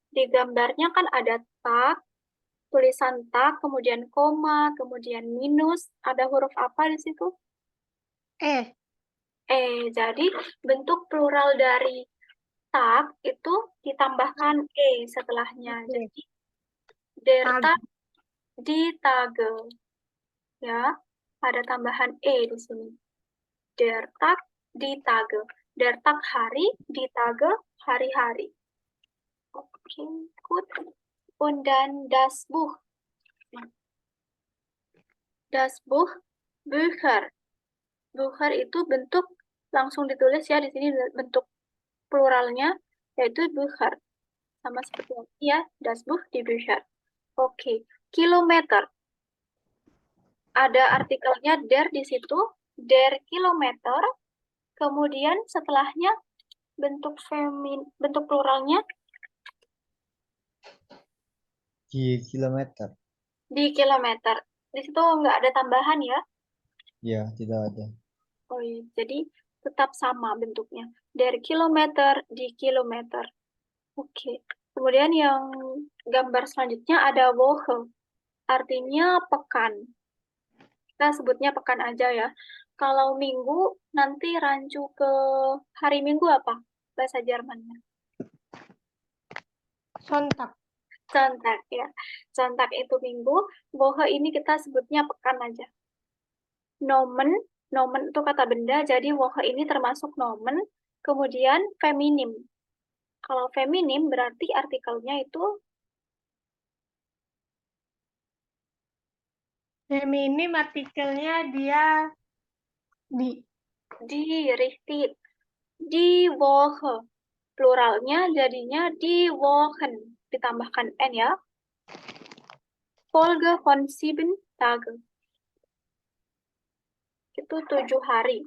di gambarnya kan ada tak, tulisan tak, kemudian koma, kemudian minus, ada huruf apa di situ? Jadi bentuk plural dari tak itu ditambahkan setelahnya. Oke. Jadi der Tag. Tag di Tage. Ya, ada tambahan di sini. Der Tag di Tage. Der Tag hari, di Tage hari-hari. Oke, gut. Und dann das Buch. Das Buch, Bücher. Bücher itu bentuk langsung ditulis ya di sini bentuk pluralnya yaitu Bücher. Sama seperti ini ya, das Buch di Bücher. Oke, kilometer. Ada artikelnya der di situ, der kilometer. Kemudian setelahnya bentuk pluralnya Di kilometer. di kilometer. Di situ nggak ada tambahan ya. Ya, tidak ada. Oh iya, jadi tetap sama bentuknya. Der kilometer di kilometer. Oke. Kemudian yang gambar selanjutnya ada Woche. Artinya pekan. Kita sebutnya pekan aja ya. Kalau minggu, nanti rancu ke hari minggu apa? Bahasa Jermannya. Sonntag. Sonntag ya. Sonntag itu minggu. Woche ini kita sebutnya pekan aja. Nomen, nomen itu kata benda, jadi Woche ini termasuk nomen. Kemudian feminim. Kalau feminim berarti artikelnya itu Feminim artikelnya dia di. richtig. Die Woche. Pluralnya jadinya die Wochen. Ditambahkan N ya. Folge von 7 Tage. Itu 7 hari.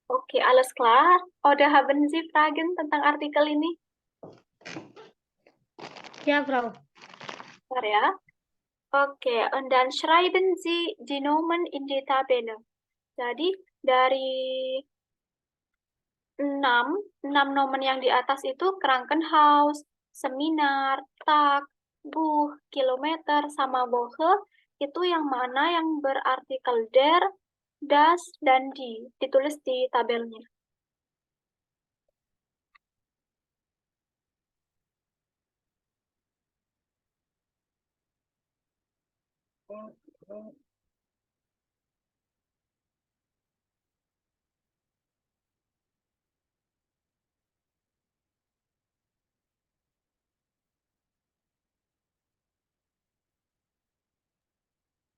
Oke, alles klar. Oder haben Sie Fragen tentang artikel ini? Ya, Frau. Bentar ya. Oke, und dann schreiben Sie die Nomen in die Tabelle. Jadi, dari 6 nomen yang di atas itu Krankenhaus, Seminar, Tak, Buch, Kilometer, sama Woche, itu yang mana yang berartikel der, das, dan die. Ditulis di tabelnya.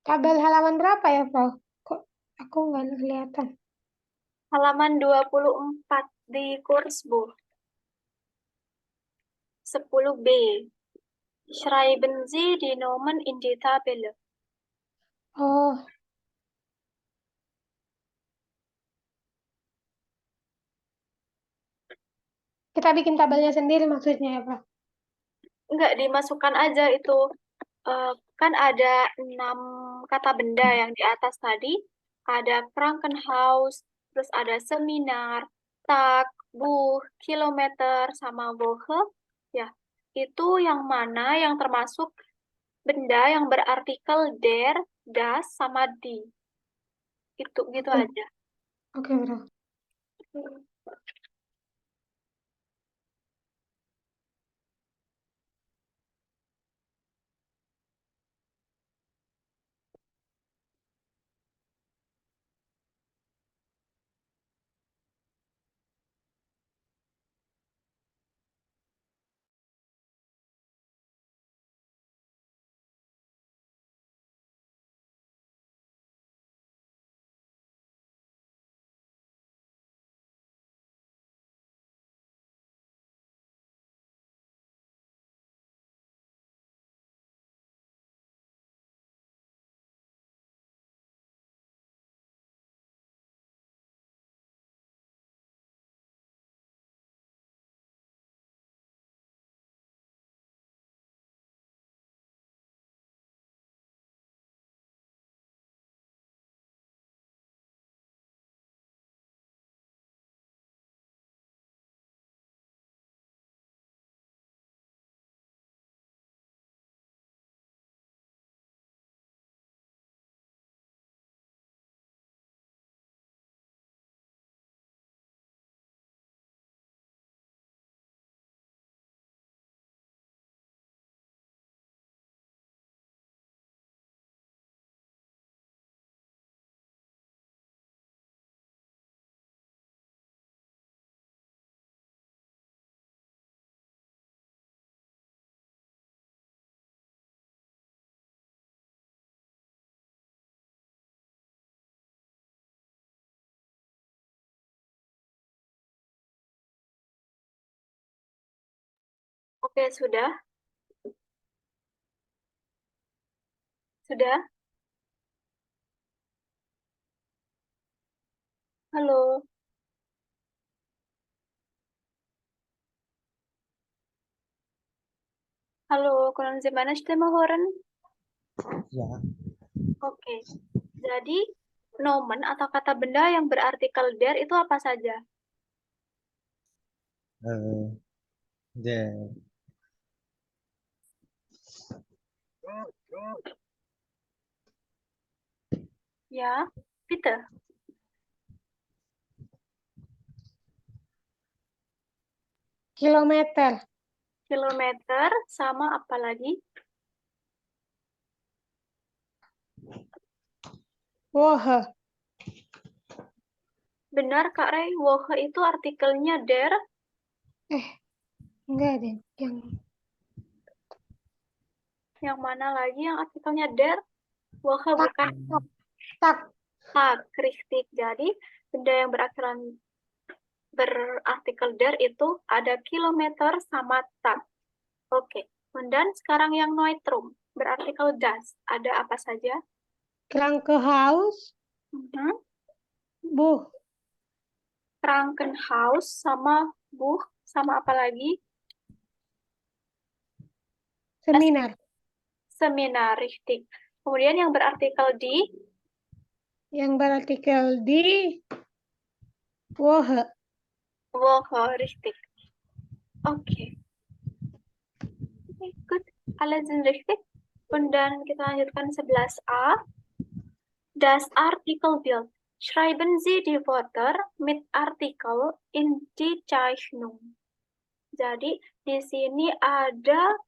Tabel halaman berapa ya, Frau? Kok aku nggak kelihatan? Halaman 24 di Kursbuch. 10b. Schreiben Sie die Nomen in die Tabelle. Oh, kita bikin tabelnya sendiri maksudnya ya, Prof? Enggak, dimasukkan aja itu. Kan ada 6 kata benda yang di atas tadi. Ada Krankenhaus, terus ada seminar, Tag, Buch, kilometer, sama Woche. Ya, itu yang mana yang termasuk benda yang berartikel der, das, sama die. Itu gitu Oke. aja. Oke, Prof. Oke, sudah? Sudah? Halo? Halo, können Sie meine Stimme hören? Ya, Oke. Jadi, nomen atau kata benda yang berartikel der itu apa saja? der, Ya, bitte. Kilometer. Kilometer sama apa lagi? Woche. Benar, Kak Rey. Woche itu artikelnya der. Enggak deh. Yang mana lagi yang artikelnya der? Woche bukan Tak. tag, richtig. Jadi, benda yang berartikel der itu ada kilometer sama tag. Oke. Dan sekarang yang neutrum, berartikel das. Ada apa saja? Krankenhaus. Mhm. Buch. Krankenhaus sama Buch sama apa lagi? Seminar. Seminar, richtig. Kemudian yang berartikel di, Yang berartikel di Woche. Woche, richtig. Oke. Oke, good. Alle sind richtig. Und dann kita lanjutkan 11a. Das Artikelbild. Schreiben Sie die Wörter mit Artikel in die Zeichnung. Jadi, di sini ada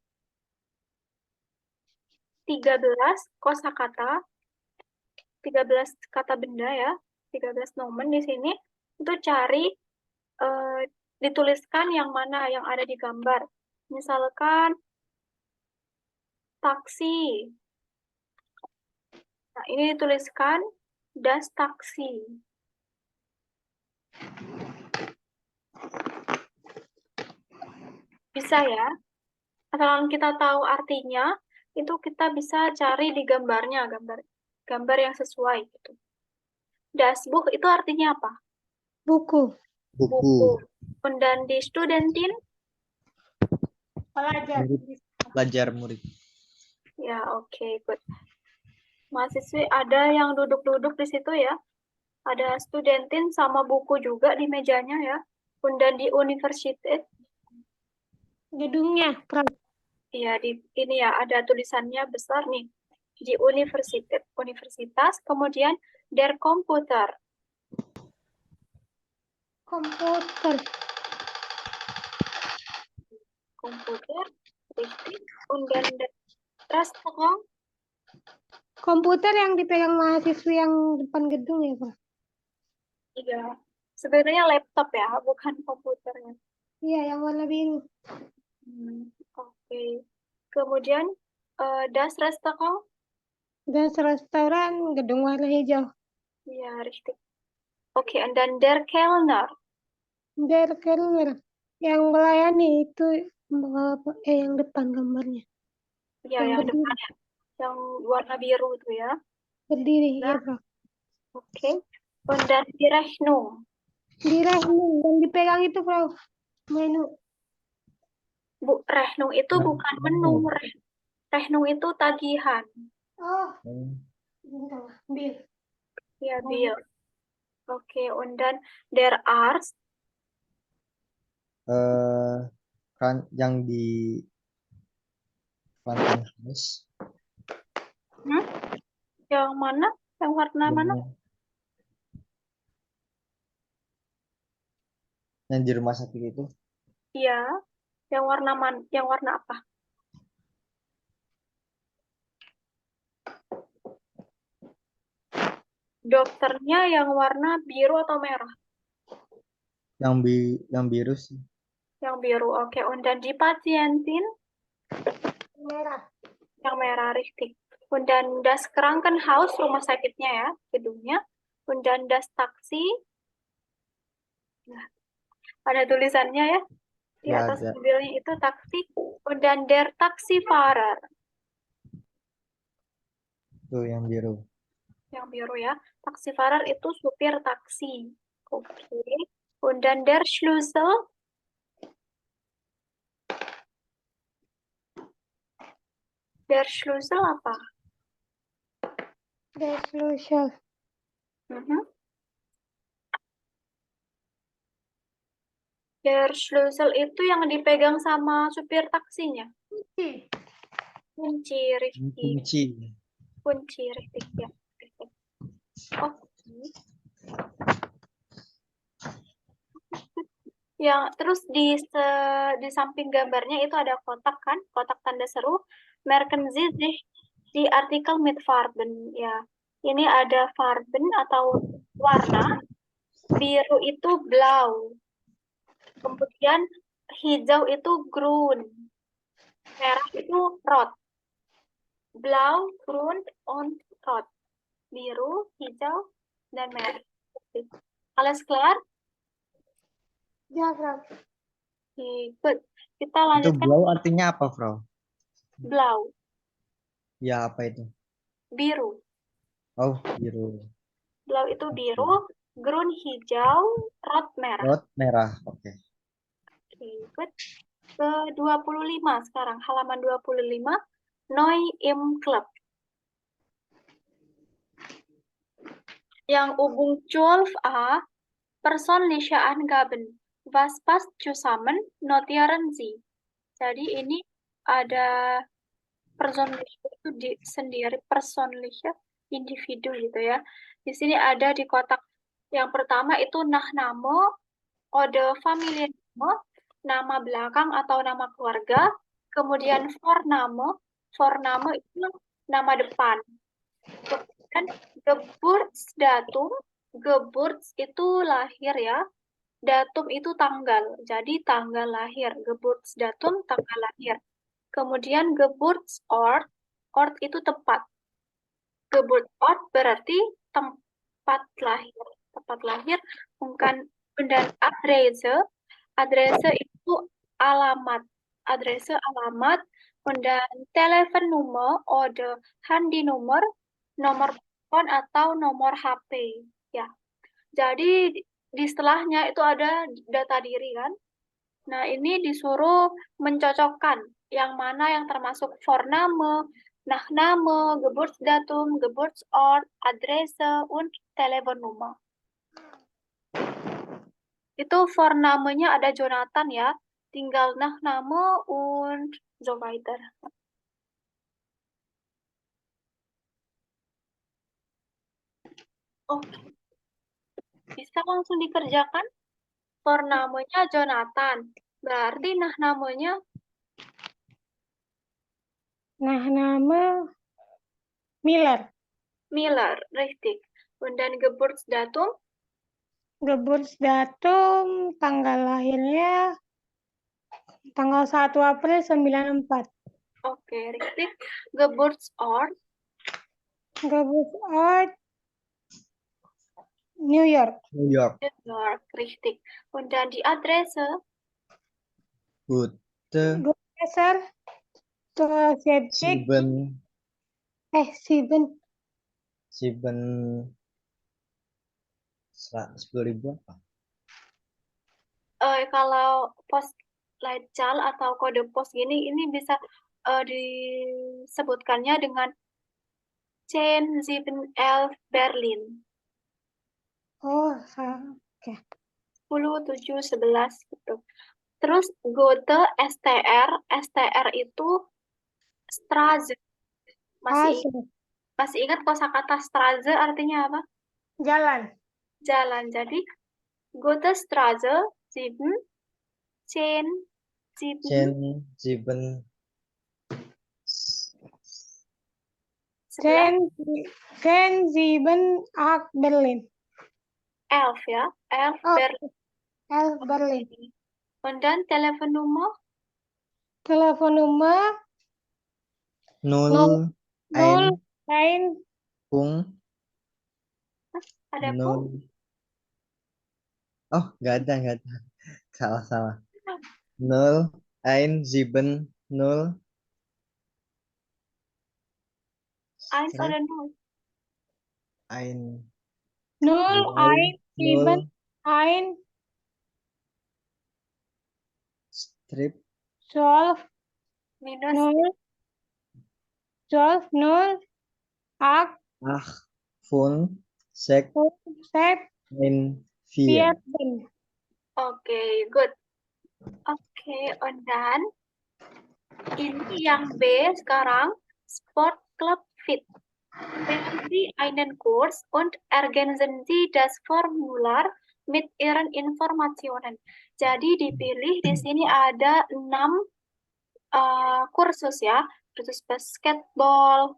13 kosakata, 13 kata benda ya, 13 nomen di sini. Untuk cari dituliskan yang mana yang ada di gambar. Misalkan taksi. Nah, ini dituliskan das taksi. Bisa ya. Asalkan kita tahu artinya, itu kita bisa cari di gambarnya, gambar yang sesuai gitu. Das Buch itu artinya apa? Buku. Buku. Und dann die Studentin, Pelajar. Pelajar murid. ya oke, good. Mahasiswi ada yang duduk-duduk di situ ya. Ada studentin sama buku juga di mejanya ya. Und dann die Universität, Gedungnya, Prof. ya ini ya ada tulisannya besar nih. Di Universität, universitas, kemudian der Computer. Komputer. Komputer, richtig. Und dann der Restaurant, Komputer yang dipegang mahasiswi yang depan gedung ya, Prof? iya. Sebenarnya laptop ya, bukan komputernya. Iya, yang warna biru. Oke. Kemudian das Restaurant, Dan restoran gedung warna hijau. ya richtig. Oke, and then der Kellner, Der Kellner yang melayani itu yang depan gambarnya. ya Yang yang berdiri. depan ya, yang warna biru itu ya. Berdiri, Nah. ya, Prof. Oke. Und dann die Rechnung. Di Rechnung dan dipegang itu, Prof. Menu. Rechnung itu bukan menu. Rechnung itu tagihan. Oh, bil. Ya, bill. Oke, und dann der Arzt, Kan yang di Krankenhaus. yang mana? Yang warna mana? Yang di rumah sakit itu. Iya, yang warna apa? Dokternya yang warna biru atau merah? Yang biru sih. Yang biru, oke. Und dann die Patientin, Merah. yang merah, richtig. Und dann das Krankenhaus, rumah sakitnya ya, gedungnya. Und dann das Taxi, nah, ada tulisannya ya, di Ya, atas ada. mobilnya itu taksi. Und dann der Taxifahrer, Tuh yang biru. yang biru ya. Taxifahrer itu supir taksi. Oke. Und dann der Schlüssel, der Schlüssel apa? Der Schlüssel. Der Schlüssel itu yang dipegang sama supir taksinya. Kunci, richtig. Kunci. Kunci, richtig ya. Richtig. Oke. Yang terus di samping gambarnya itu ada kotak kan, kotak tanda seru. Merken Sie sich di artikel mit Farben ya. Ini ada Farben atau warna. Biru itu blau. Kemudian hijau itu grün. Merah itu rot. Blau, grün, und rot. Biru, hijau, dan merah. Alles klar? Ya, Prof. Good. Kita Itu lanjutkan. blau artinya apa, Bro? Blau, Ya, apa itu? biru. Oh, biru. Blau itu biru, grün hijau, rot merah. Rot merah. Oke. Good. Ke 25 sekarang, halaman 25. Neu im Club. Yang Übung 12a, persönliche Angaben. Was passt zusammen? Notieren Sie. Jadi ini ada persönliche itu sendiri, persönliche individu gitu ya. Di sini ada di kotak yang pertama itu Nachname, kode Familienname, nama belakang atau nama keluarga, kemudian Vorname itu nama depan. Kemudian Geburtsdatum, Geburts itu lahir ya, datum itu tanggal, jadi tanggal lahir, Geburtsdatum tanggal lahir. Kemudian Geburtsort, ort itu tempat. Geburtsort berarti tempat lahir, bukan dan Adresse. Adrese itu alamat. Adrese alamat. Dan telefonnummer oder handynummer, nomor telepon atau nomor HP. Ya. Jadi di setelahnya itu ada data diri kan. Nah, ini disuruh mencocokkan yang mana yang termasuk Vorname, Nachname, Geburtsdatum, Geburtsort, Adresse, und Telefonnummer. Itu Vornamenya ada Jonathan ya, tinggal Nachname und so weiter. Oke, bisa langsung dikerjakan. Vornamenya Jonathan, berarti Nachnamenya Nah, nama Miller. Miller, richtig. Und dann Geburtsdatum, Geburtsdatum tanggal lahirnya tanggal 1 April 94. oke, richtig. Geburtsort, Geburtsort New York. New York. New York, richtig. Und dann die Adresse, Gute Geburtsdatum Septik. Sieben Sieben. 10.000 apa? kalau pos Leitzahl atau kode pos gini, ini bisa disebutkannya dengan 10.711 Berlin. Oh, oke. 10.711 gitu. Terus Goethe STR itu Straße. Masih ingat kosakata Straße artinya apa? Jalan. Jalan. Jadi Goethe Straße 7, 10, 7, 7 11, 10.7 Berlin. 11 ya. 11 Oh, Berlin. 11 Berlin. Und dann Telefonnummer Telefonnummer 0 0 Pung ada 0. pun. Oh, nggak ada. Salah. 0 7 0 Eins oder 0? 1 0 7 1 strip 12 Minus 0 12 0 8 Fun Sek 7 in 4. 14. Oke, good. Oke, und dann ini yang B sekarang, Sport Club Fit. Wählen Sie einen Kurs und ergänzen Sie das Formular mit Ihren Informationen. Jadi dipilih di sini ada 6 kursus ya, kursus basketball,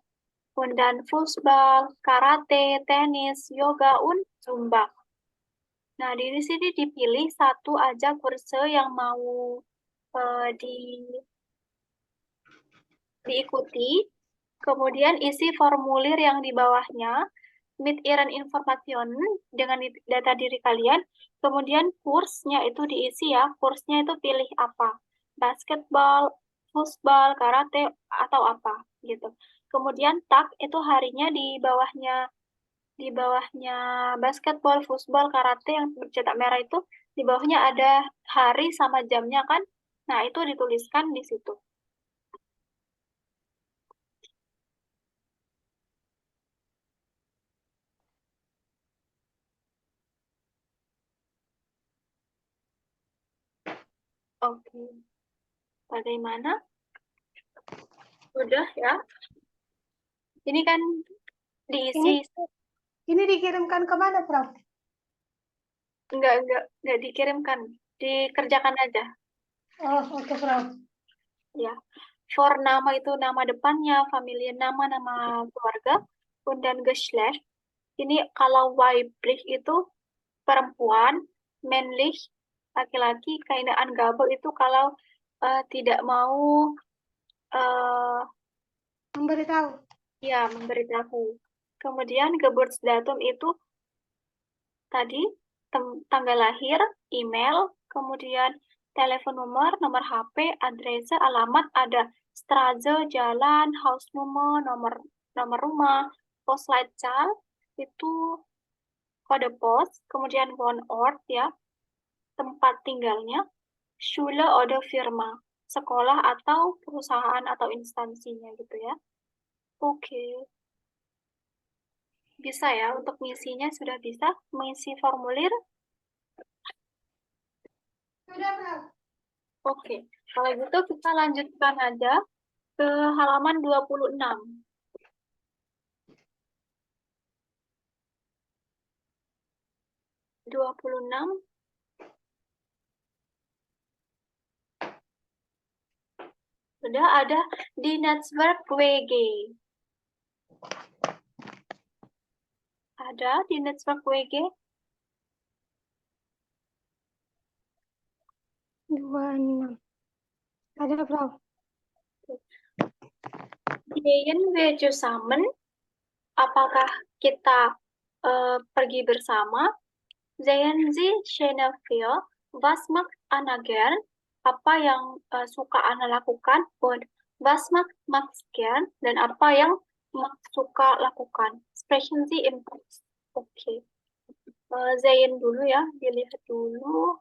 und dann Fußball, Karate, tenis, yoga, und Zumba. Nah, di sini dipilih satu aja kursus yang mau diikuti, kemudian isi formulir yang di bawahnya, mit Ihren Informationen dengan data diri kalian, kemudian kursnya itu diisi ya, kursnya itu pilih apa, basketball, futsal, karate, atau apa gitu. Kemudian tag itu harinya di bawahnya basketball, futsal, karate yang bercetak merah itu, di bawahnya ada hari sama jamnya kan, nah itu dituliskan di situ. Oke, bagaimana? Udah ya? Ini kan diisi, Ini dikirimkan kemana, Prof? enggak dikirimkan, dikerjakan aja. Oh, oke, Prof. Ya, Vorname itu nama depannya, Familienname nama keluarga, und dann Geschlecht. Ini kalau weiblich itu perempuan, männlich laki-laki, keine Angabe itu kalau tidak mau Memberitahu. ya memberitahu. Kemudian Geburtsdatum itu tadi tanggal lahir, email, kemudian telepon nomor HP, adrese, alamat ada. Straße, jalan, house nomor rumah, Postleitzahl itu kode pos, kemudian Wohnort ya, tempat tinggalnya, Schule oder Firma, sekolah atau perusahaan atau instansinya gitu ya. Oke. Bisa ya, untuk misinya sudah bisa mengisi formulir. Oke, kalau gitu kita lanjutkan aja ke halaman 26. Sudah ada di Netzwerk WG. Ada di Netzwerk WG? 26. Ada, Prof. Gehen wir zusammen? Apakah kita pergi bersama? Sehen Sie schöne Film? Was macht Anna gern? Apa yang suka Anna lakukan? Und was macht Max gern? Dan apa yang Max suka lakukan? Sprechen Sie im Text. Oke. Zain dulu ya, dilihat dulu.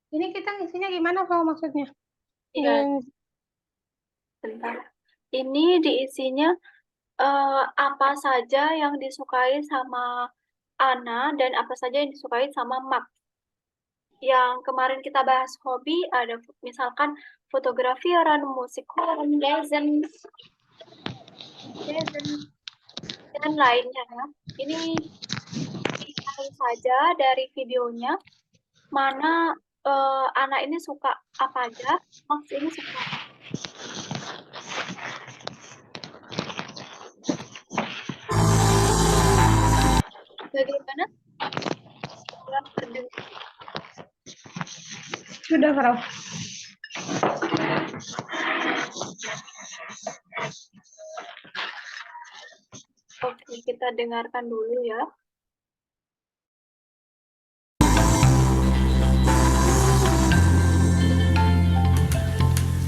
Ini kita ngisinya gimana, Prof, maksudnya? Iya, bentar. Ini diisinya apa saja yang disukai sama Ana dan apa saja yang disukai sama Max. Yang kemarin kita bahas hobi ada misalkan fotografi, musik, lesen, dan lainnya ya. Ini dicari saja dari videonya mana anak ini suka apa aja, Max ini suka apa. Bagaimana? Sudah, Prof. Oke, kita dengarkan dulu ya.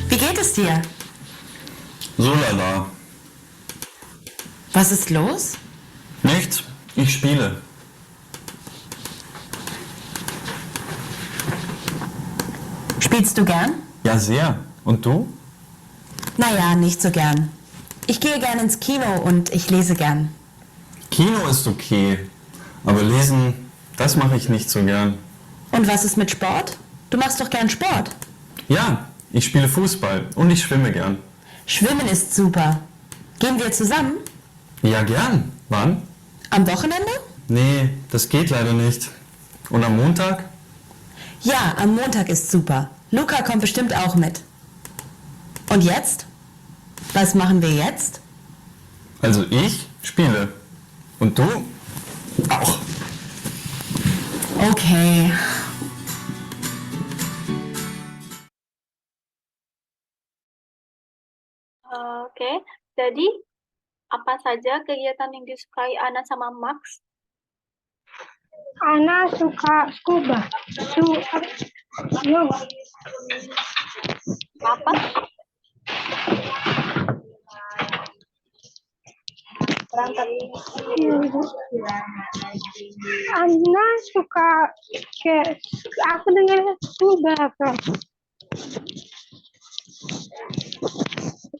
Wie geht es dir? So lala. Was ist los? Nichts, ich spiele. Spielst du gern? Ja, sehr. Und du? Naja, nicht so gern. Ich gehe gern ins Kino und ich lese gern. Kino ist okay, aber lesen, das mache ich nicht so gern. Und was ist mit Sport? Du machst doch gern Sport. Ja, ich spiele Fußball und ich schwimme gern. Schwimmen ist super. Gehen wir zusammen? Ja, gern. Wann? Am Wochenende? Nee, das geht leider nicht. Und am Montag? Ja, am Montag ist super. Luca kommt bestimmt auch mit. Und jetzt? Was machen wir jetzt? Also ich spiele. Und du? Auch. Okay. Oke, jadi apa saja kegiatan yang disukai Ana sama Max? Ana suka scuba. Apa? Ana suka aku dengar scuba, Prof.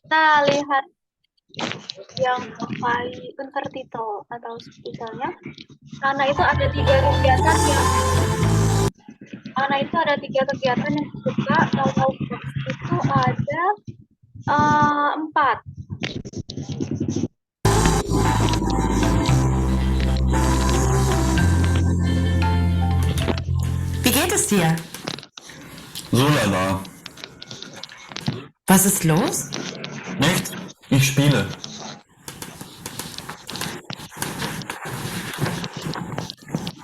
Kita lihat yang pakai untertitel atau subtitlenya. Karena itu ada tiga kegiatan yang suka. Kalau Max itu ada 4. Wie geht es dir? So lala. Was ist los? Nicht? Ich spiele.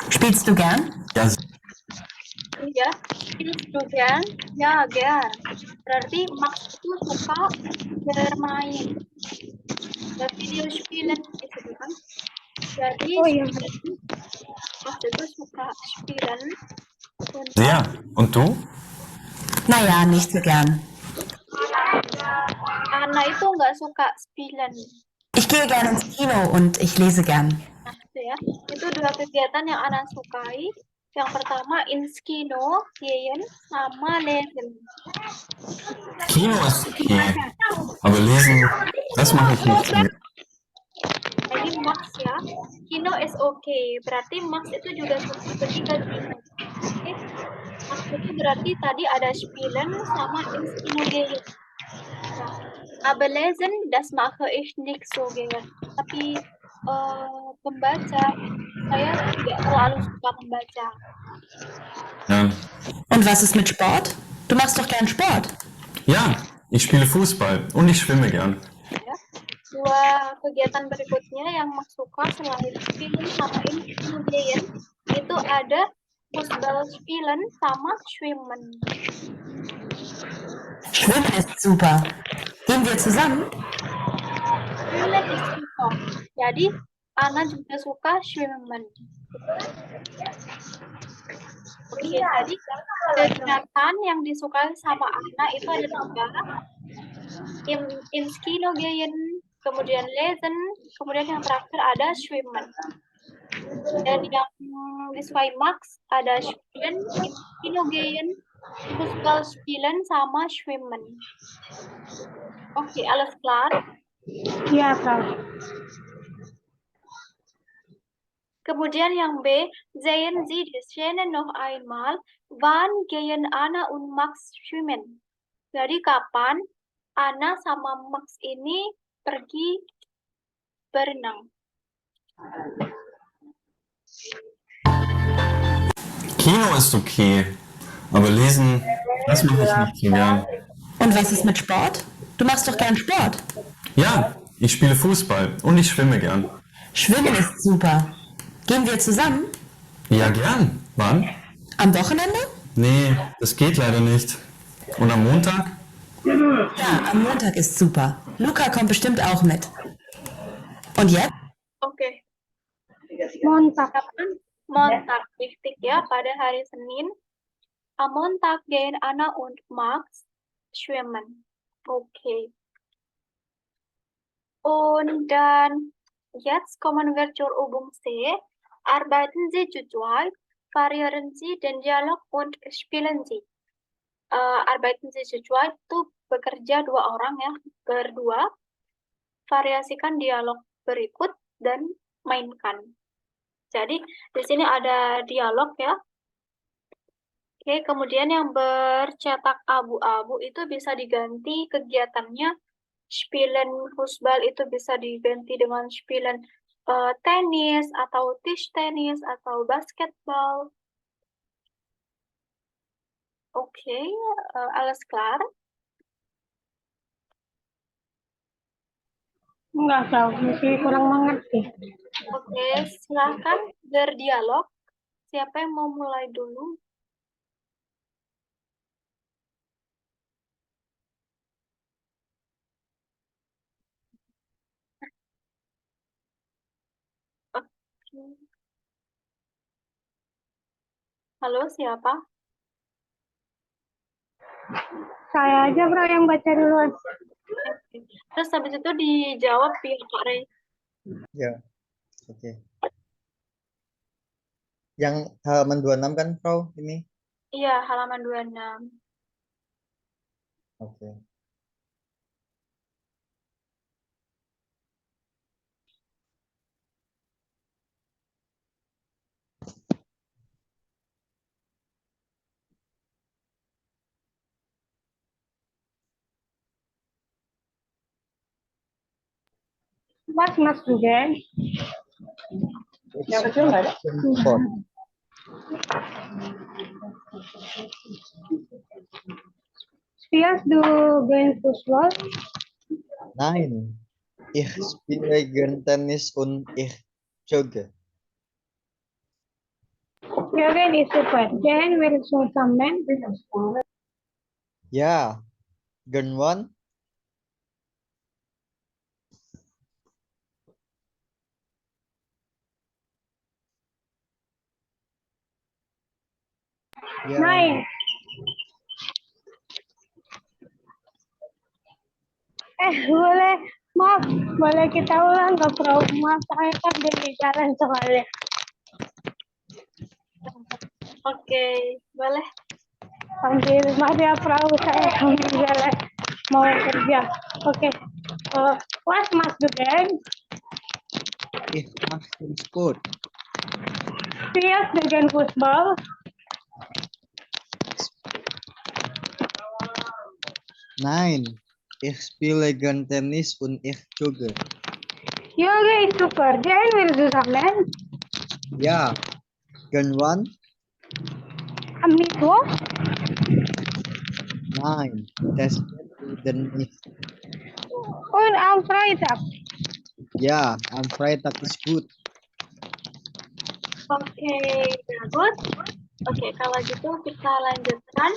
Spielst du gern? Ja, Ya, spielst du gern? Ya, gern. Berarti Max itu suka bermain. Ya, video spielen gitu kan. Jadi Oh iya. Max itu suka spielen. sehr. Und du? Naja, nicht so gern. Anna itu nggak suka spielen. Ich gehe gern ins Kino und ich lese gern. Nah, itu ya. Itu 2 kegiatan yang Anna sukai. Yang pertama ins Kino, gehen, sama lesen. Kino ist okay. Aber lesen, das mache ich nicht. Jadi Max ya, Kino is okay. Berarti Max itu juga suka ketiga Kino. Oke. Max itu berarti tadi ada spielen sama ins Kino gehen. Nah, aber lesen, das mache ich nicht so gern. Tapi membaca, saya tidak terlalu suka membaca. Ja. Und was ist mit Sport? Du machst doch gern Sport. Ja, ich spiele Fußball und ich schwimme gern. Ya. 2 kegiatan berikutnya yang Max suka selain spielen sama ins Kino gehen, itu ada Fußball spielen sama schwimmen. Schwimmen ist super. Gehen wir zusammen? Schwimmen ist super. Jadi Anna juga suka schwimmen. Oke, jadi kegiatan yang disukai sama Anna itu ada 3. Ins Kino gehen, kemudian lesen, kemudian yang terakhir ada schwimmen. Dan yang disukai Max ada spielen, ins Kino gehen, Fußball spielen sama schwimmen. Oke, alles klar. Iya, Kak. Kemudian yang B, sehen Sie die Szene noch einmal. Wann gehen Anna und Max schwimmen? Jadi kapan Anna sama Max ini pergi berenang? Kino ist okay. Aber lesen, das mache ich nicht so gern. Und was ist mit Sport? Du machst doch gern Sport. Ja, ich spiele Fußball und ich schwimme gern. Schwimmen ist super. Gehen wir zusammen? Ja, gern. Wann? Am Wochenende? Nee, das geht leider nicht. Und am Montag? Ja, am Montag ist super. Luca kommt bestimmt auch mit. Und jetzt? Oke. Montag. Kapan? Montag, richtig ya, pada hari Senin. Am Montag gehen Anna und Max schwimmen. Okay. Und dann, jetzt kommen wir zur Übung C. Arbeiten Sie zu zweit, variieren Sie den Dialog und spielen Sie. Arbeiten Sie zu zweit itu bekerja 2 orang ya, berdua. Variasikan dialog berikut dan mainkan. Jadi di sini ada dialog ya. Oke, kemudian yang bercetak abu-abu itu bisa diganti kegiatannya. Spielen Fußball itu bisa diganti dengan spielen tenis atau Tischtennis atau basketball. Oke, alles klar? Enggak tahu, masih kurang mengerti. Oke, silahkan berdialog. Siapa yang mau mulai dulu? Oke. Halo, siapa? Saya aja, Bro, yang baca duluan. Oke. Terus habis itu dijawab pihak Kak Rey. Ya, oke. Yang halaman 26 kan, Frau, ini? Iya, halaman 26. Oke. Was must do then? Sport. Spielst du gern Fußball? Nein, ich spiele gern Tennis und ich jogge. Jürgen ist super. Jen willst du zusammen? Ja, gern one? Ja, Nein. Maaf, boleh kita ulang ke rumah? Saya kan di jalan soalnya. Oke, boleh. Sambil maaf ya perahu saya sambil jalan mau kerja. Oke. Was must do then? ich mache Sport. Spielst du gern Fußball? Nein, ich spiele gern Tennis und ich jogge. Jürgen ist super. Jen willst du zusammen? Ja, gern one? Am Mittwoch? Nein, das geht nicht. Und am Freitag? Ja, am Freitag ist gut. Oke, bagus. Oke, kalau gitu kita lanjutkan.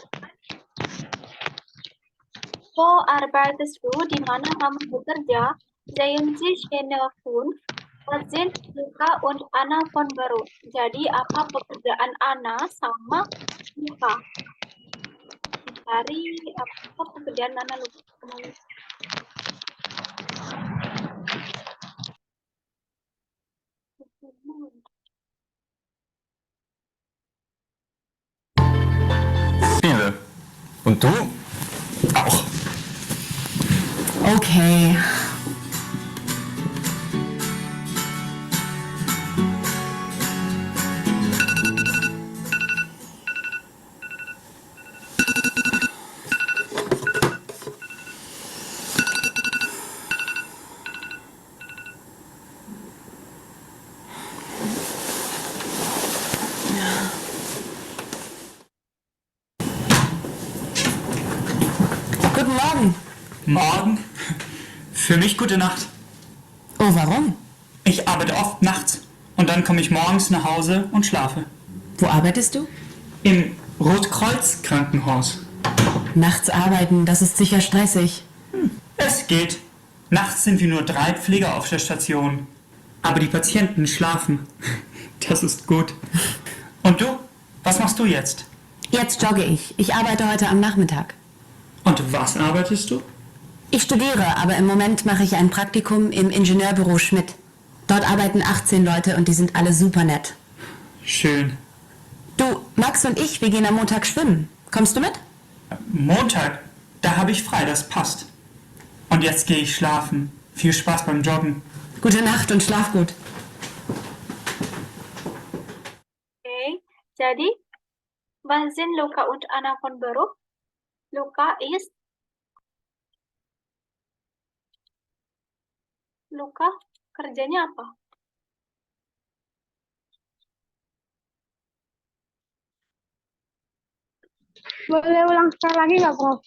Wo arbeitest du? Di mana kamu bekerja? Sehen Sie Stelle 5. Was sind Luca und Anna von Beruf? Jadi apa pekerjaan Anna sama Luca? Cari apa pekerjaan Anna Luca? Spiele. Und du? Auch. Okay. Guten Morgen. Morgen? Für mich gute Nacht. Oh, warum? Ich arbeite oft nachts und dann komme ich morgens nach Hause und schlafe. Wo arbeitest du? Im Rotkreuz-Krankenhaus. Nachts arbeiten, das ist sicher stressig. Es geht. Nachts sind wir nur 3 Pfleger auf der Station. Aber die Patienten schlafen. Das ist gut. Und du? Was machst du jetzt? Jetzt jogge ich. Ich arbeite heute am Nachmittag. Und was arbeitest du? Ich studiere, aber im Moment mache ich ein Praktikum im Ingenieurbüro Schmidt. Dort arbeiten 18 Leute und die sind alle super nett. Schön. Du, Max und ich, wir gehen am Montag schwimmen. Kommst du mit? Montag, da habe ich frei, das passt. Und jetzt gehe ich schlafen. Viel Spaß beim Joggen. Gute Nacht und schlaf gut. Oke, jadi was sind Luca und Anna von Beruf? Luca kerjanya apa? Boleh ulang sekali lagi nggak, Prof?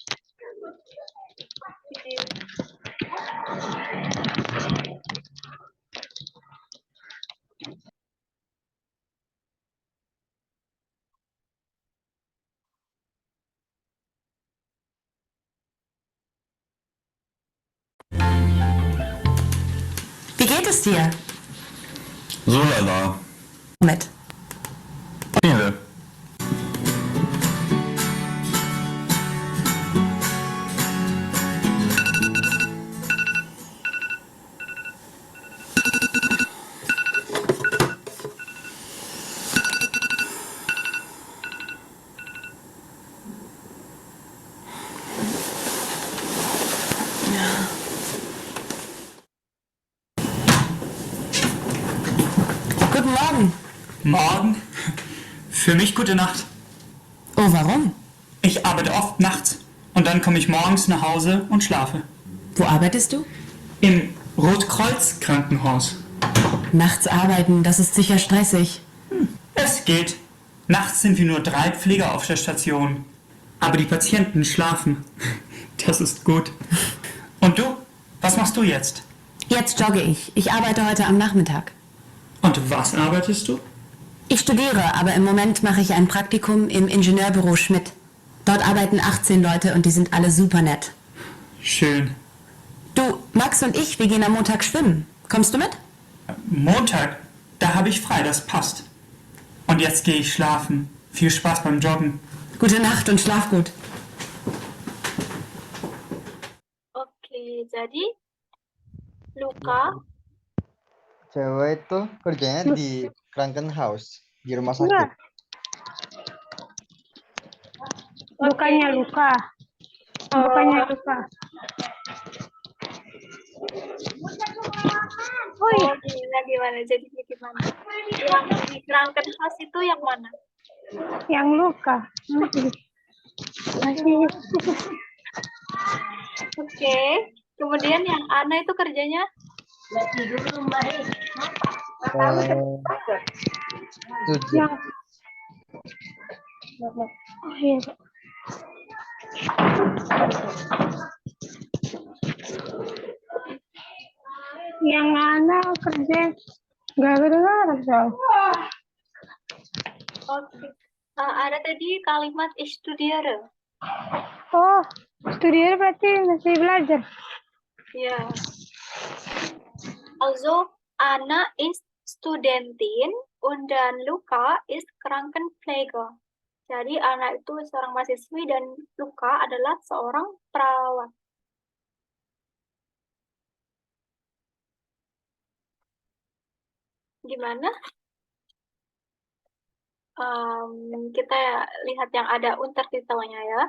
Wie geht es dir? So lala. Mit. Spiele. Guten Morgen. Morgen? Für mich gute Nacht. Oh, warum? Ich arbeite oft nachts und dann komme ich morgens nach Hause und schlafe. Wo arbeitest du? Im Rotkreuz-Krankenhaus. Nachts arbeiten, das ist sicher stressig. Es geht. Nachts sind wir nur 3 Pfleger auf der Station. Aber die Patienten schlafen. Das ist gut. Und du? Was machst du jetzt? Jetzt jogge ich. Ich arbeite heute am Nachmittag. Und was arbeitest du? Ich studiere, aber im Moment mache ich ein Praktikum im Ingenieurbüro Schmidt. Dort arbeiten 18 Leute und die sind alle super nett. Schön. Du, Max und ich, wir gehen am Montag schwimmen. Kommst du mit? Montag, da habe ich frei, das passt. Und jetzt gehe ich schlafen. Viel Spaß beim Joggen. Gute Nacht und schlaf gut. Oke, jadi Luka, Cewek itu kerjanya di Krankenhaus, di rumah Enggak. sakit. Bukannya luka. Bukannya luka. Oh iya, gimana? Jadinya gimana? Yang di Krankenhaus itu yang mana? yang luka. Masih. Oke. Kemudian yang Ana itu kerjanya Studi. Yang oh iya. Yang Ana kerja nggak kedengaran soal. oke. Ada tadi kalimat ich studiere. Oh, studier berarti masih belajar. Ya. Also Anna ist Studentin und dann Luca ist Krankenpfleger. Jadi Anna itu seorang mahasiswi dan Luca adalah seorang perawat. Gimana? Kita lihat yang ada untertitelnya ya.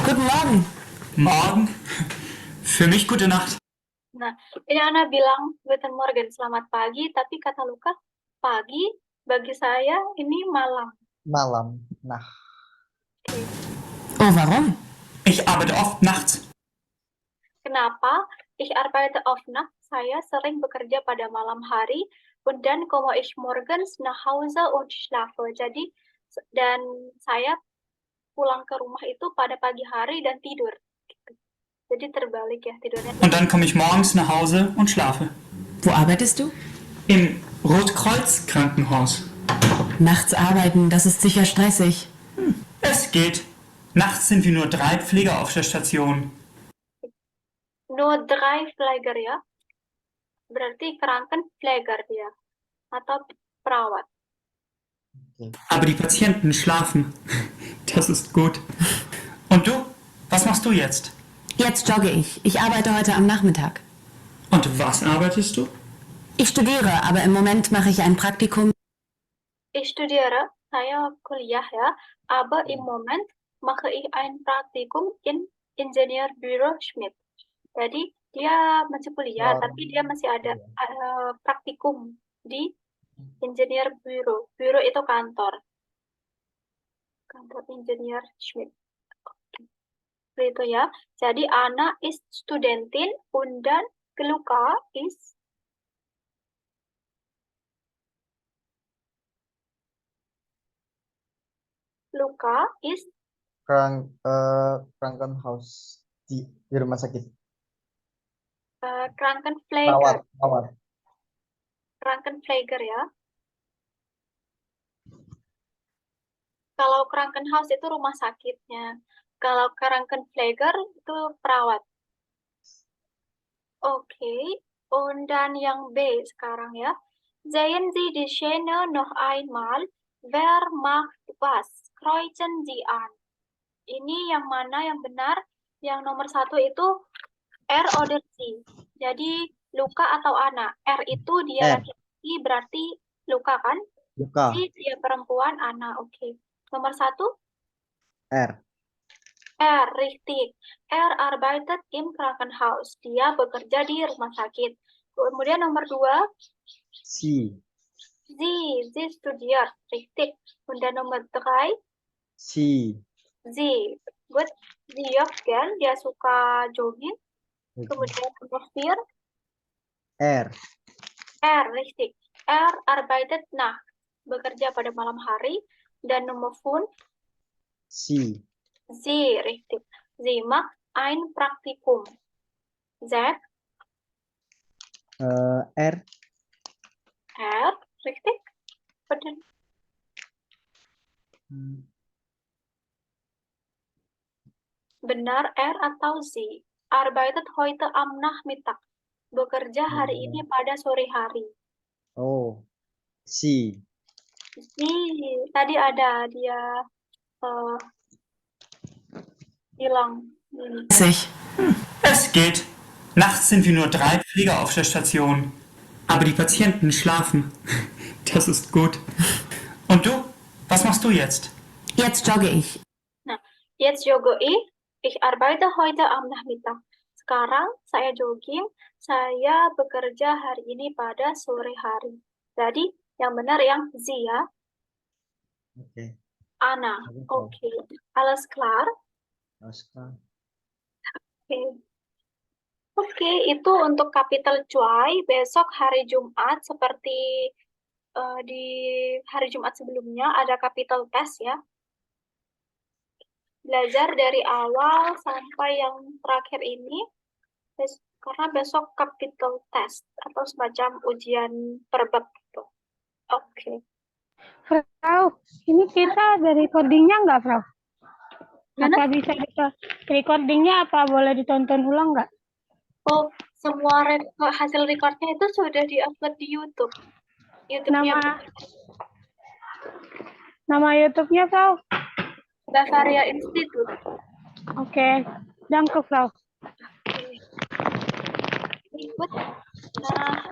Guten Morgen. Morgen? Für mich gute Nacht. Nah, ini Ana bilang Guten Morgen, selamat pagi, tapi kata Luka, pagi bagi saya ini malam. Malam. Nah, Oh, warum? Ich arbeite oft nachts. Kenapa? Ich arbeite oft nachts. Saya sering bekerja pada malam hari. Und dann komme ich morgens nach Hause und schlafe. Jadi, dan saya pulang ke rumah itu pada pagi hari dan tidur. Gitu. Jadi terbalik ya tidurnya. Und dann komme ich morgens nach Hause und schlafe. Wo arbeitest du? Im Rotkreuz-Krankenhaus. Nachts arbeiten, das ist sicher stressig. Es geht. Nachts sind wir nur 3 Pfleger auf der Station. Nur 3 Pfleger ya. Berarti Krankenpfleger dia. Atau perawat. Aber die Patienten schlafen. Das ist gut. Und du? Was machst du jetzt? Jetzt jogge ich. Ich arbeite heute am Nachmittag. Und was arbeitest du? Ich studiere, aber im Moment mache ich ein Praktikum. Ich studiere, saya kuliah ya. Aber im Moment mache ich ein Praktikum in Ingenieurbüro Schmidt. Jadi dia masih kuliah, tapi dia masih ada praktikum di Ingenieurbüro. Büro itu kantor. Kantor Ingenieur Schmidt. Seperti itu ya. Jadi Anna ist Studentin und dann Luca ist Krankenhaus di rumah sakit. Krankenpfleger. Perawat. Krankenpfleger ya. Kalau Krankenhaus itu rumah sakitnya. Kalau Krankenpfleger itu perawat. Oke. Und dann yang B sekarang ya. Sehen Sie die Szene noch einmal. Wer macht was? Kreuzen Sie an. Ini yang mana yang benar? Yang nomor 1 itu Er oder sie. Jadi Luka atau Ana. R itu dia R. laki-laki berarti Luka kan? Luka. Si dia perempuan, Ana. Oke. Nomor 1, R. R, richtig. Er arbeitet im Krankenhaus. Dia bekerja di rumah sakit. Kemudian nomor 2, Sie. sie studiert. Richtig. Kemudian nomor 3, Sie. sie. Good. Sie joggen. Dia suka jogging. Kemudian nomor 4, R. R, richtig. Er arbeitet nachts. Bekerja pada malam hari. Dan nomor 5, Sie. sie, richtig. Sie macht ein Praktikum. Z, R. R, richtig. Betul. Benar R atau Z? Arbeitet heute am Nachmittag. Bekerja hari ini pada sore hari. Oh. Sie. Tadi ada dia hilang. Ini. 30. Es geht. Nachts sind wir nur 3 Pfleger auf der Station. Aber die Patienten schlafen. Das ist gut. Und du? Was machst du jetzt? Jetzt jogge ich. Nah, jetzt jogge ich. Ich arbeite heute am Nachmittag. Sekarang saya jogging. Saya bekerja hari ini pada sore hari. Jadi yang benar yang Z ya. Oke. Ana. Oke. Alles klar? Oscar. Oke. Oke, itu untuk kapital cuai. Besok hari Jumat seperti di hari Jumat sebelumnya ada capital test ya. Belajar dari awal sampai yang terakhir ini, karena besok capital test atau semacam ujian per bab gitu. Oke. Frau, ini kita ada recordingnya nggak, Frau? Mana? Apa bisa recordingnya apa boleh ditonton ulang nggak? Oh, semua hasil recordnya itu sudah di-upload di YouTube. YouTube-nya Nama YouTube-nya, Frau? Bavaria Institute. Oke, danke, Frau. Ikut. Nah,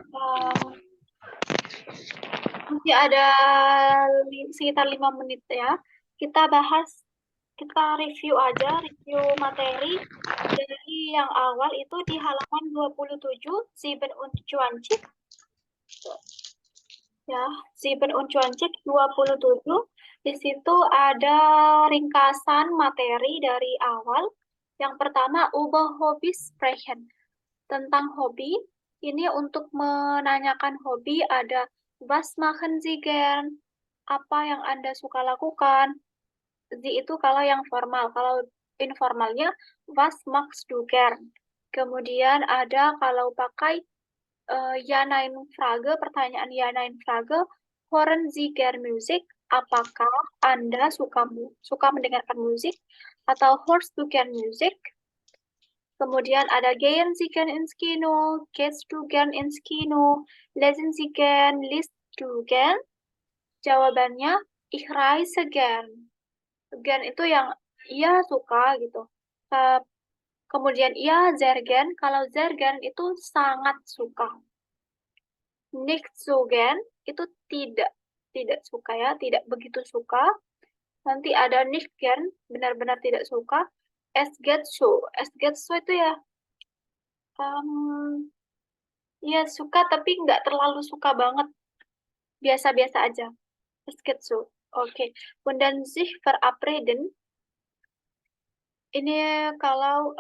masih ada sekitar 5 menit ya. Kita review aja, review materi dari yang awal itu di halaman 27, 7 und 20. Ya, 7 und 20, 27. Di situ ada ringkasan materi dari awal. Yang pertama, über Hobbys sprechen. Tentang hobi, ini untuk menanyakan hobi ada was machen Sie gern? Apa yang Anda suka lakukan? Sie itu kalau yang formal, kalau informalnya was machst du gern? Kemudian ada kalau pakai ja nein Frage, pertanyaan ja nein Frage, hören Sie gern Musik? Apakah Anda suka mendengarkan musik? Atau hörst du gern Musik? Kemudian ada gehen Sie gern ins Kino? Gehst du gern ins Kino? Lesen Sie gern? Liest du gern? Jawabannya, ich reise gern. Gern itu yang iya suka gitu. Kemudian iya sehr gern. Kalau sehr gern itu sangat suka. Nicht so gern itu tidak suka ya, tidak begitu suka. Nanti ada nicht gern, benar-benar tidak suka. Es geht so itu ya, ya suka tapi nggak terlalu suka banget, biasa-biasa aja. Es geht so, oke. Kemudian sich verabreden, ini kalau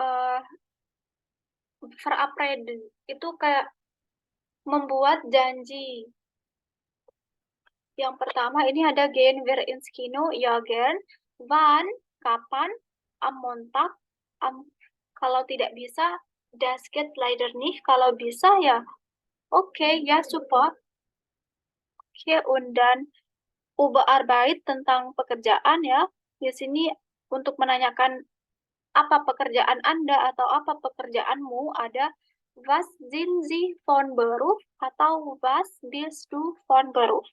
verabreden itu kayak membuat janji. Yang pertama ini ada gehen wir ins Kino, ja gern. Wann, kapan, am Montag, kalau tidak bisa, das geht leider nicht. Kalau bisa ya, oke, ya super. Oke, und dann über Arbeit tentang pekerjaan ya. Di sini untuk menanyakan apa pekerjaan Anda atau apa pekerjaanmu ada was sind Sie von Beruf atau was willst du von Beruf?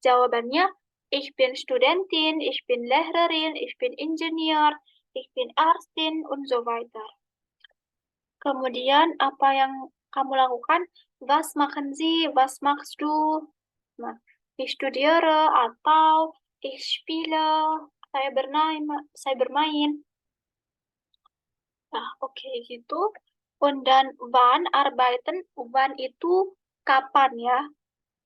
Jawabannya, ich bin Studentin, ich bin Lehrerin, ich bin Ingenieur, ich bin Ärztin, und so weiter. Kemudian apa yang kamu lakukan? Was machen Sie? Was machst du? Nah, ich studiere atau ich spiele. Saya bermain. Nah, oke gitu. Und dann wann arbeiten? Wann itu kapan ya?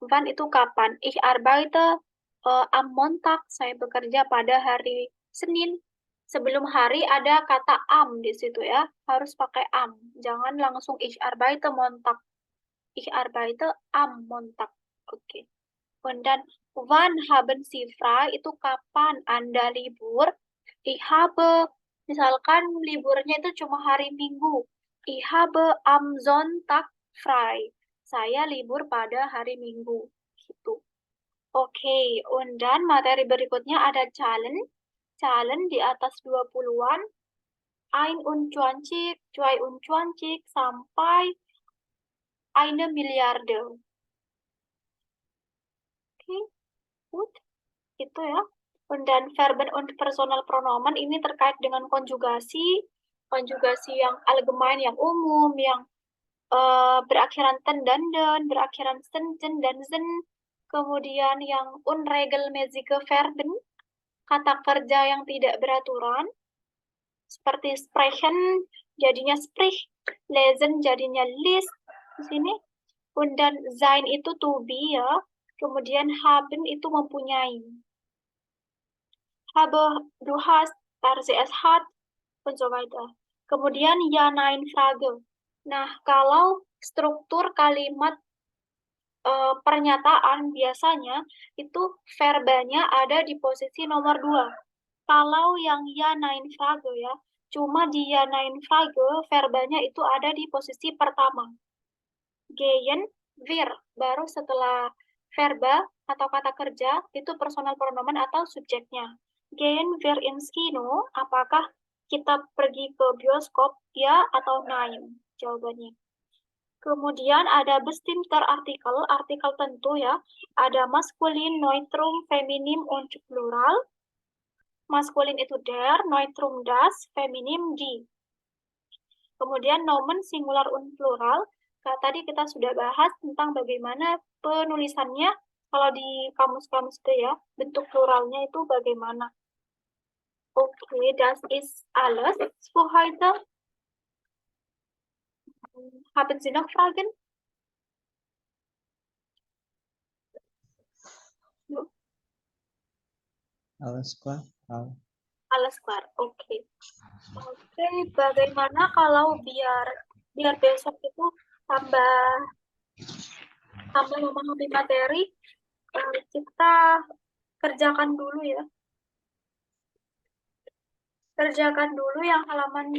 Wann itu kapan? Ich arbeite am Montag. Saya bekerja pada hari Senin. Sebelum hari ada kata am di situ ya. Harus pakai am. Jangan langsung ich arbeite Montag. Ich arbeite am Montag. Oke. Und dann wann haben Sie frei? Itu kapan Anda libur? Ich habe, misalkan liburnya itu cuma hari Minggu. Ich habe am Sonntag frei. Saya libur pada hari Minggu. Gitu. Oke, und dann materi berikutnya ada challenge. Challenge di atas 20-an. 21, 22, sampai 1 Milliarde. Oke, good. Itu ya. Und dann Verben und Personal Pronomen ini terkait dengan konjugasi. Konjugasi yang allgemein, yang umum, yang berakhiran ten dan den, berakhiran sen, jen, dan zen. Kemudian yang unregelmäßige Verben, kata kerja yang tidak beraturan. Seperti sprechen, jadinya sprich. Lesen, jadinya list. Di sini. Und dann sein itu to be ya. Kemudian haben itu mempunyai. Habe, du hast, es hat, und so weiter. Kemudian ja, nein, Frage. Nah, kalau struktur kalimat pernyataan biasanya itu verbanya ada di posisi nomor 2. Kalau yang ya, nein, Frage ya, cuma di ya, nein, Frage verbanya itu ada di posisi pertama. Gehen, wir, baru setelah verba atau kata kerja itu personal pronomen atau subjeknya. Gehen wir ins Kino, apakah kita pergi ke bioskop, ya atau nein? Jawabannya. Kemudian ada bestimmter Artikel, artikel tentu ya. Ada maskulin, neutrum, feminim, und plural. Maskulin itu der, neutrum das, feminim die. Kemudian nomen, singular, und plural. Tadi kita sudah bahas tentang bagaimana penulisannya. Kalau di kamus-kamus itu ya, bentuk pluralnya itu bagaimana. Oke, das ist alles für heute. Haben Sie noch Fragen? Alles klar. Alles klar, oke. Oke, bagaimana kalau biar besok itu tambah memahami materi, kita kerjakan dulu ya. Kerjakan dulu yang halaman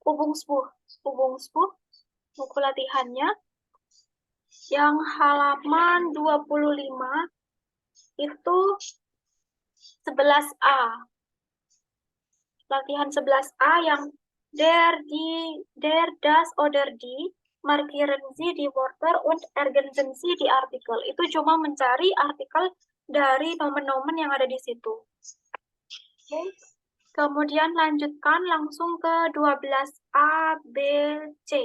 Übungsbuch, buku latihannya. Yang halaman 25 itu 11A. Latihan 11A yang der, das, oder die, markieren Sie die Wörter und ergänzen Sie die Artikel. Itu cuma mencari artikel dari nomen-nomen yang ada di situ. Oke. Kemudian lanjutkan langsung ke 12A, B, C.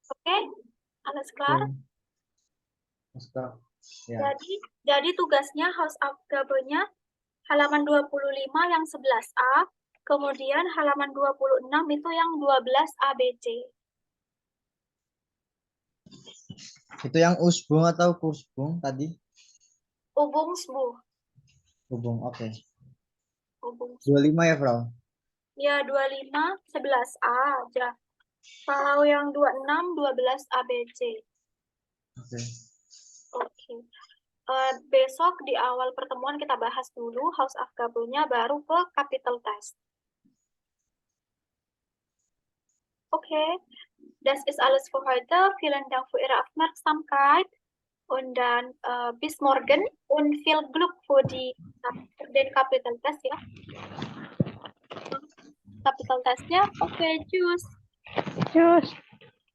Oke, alles klar? Ya. Jadi tugasnya Hausaufgabe-nya halaman 25 yang 11A, kemudian halaman 26 itu yang 12ABC. Itu yang usbung atau kursbung tadi? Übungsbuch. Hubung, oke. Übungsbuch. 25 ya, Frau? Ya, 25, 11A aja. Kalau yang 26, 12ABC. Oke. Oke. Besok di awal pertemuan kita bahas dulu Hausaufgabe-nya, baru ke capital test. Okay, das ist alles für heute. Vielen Dank für Ihre Aufmerksamkeit. Und dann bis morgen und viel Glück für den Capital Test ya. Capital Testnya, oke, tschüss. Tschüss.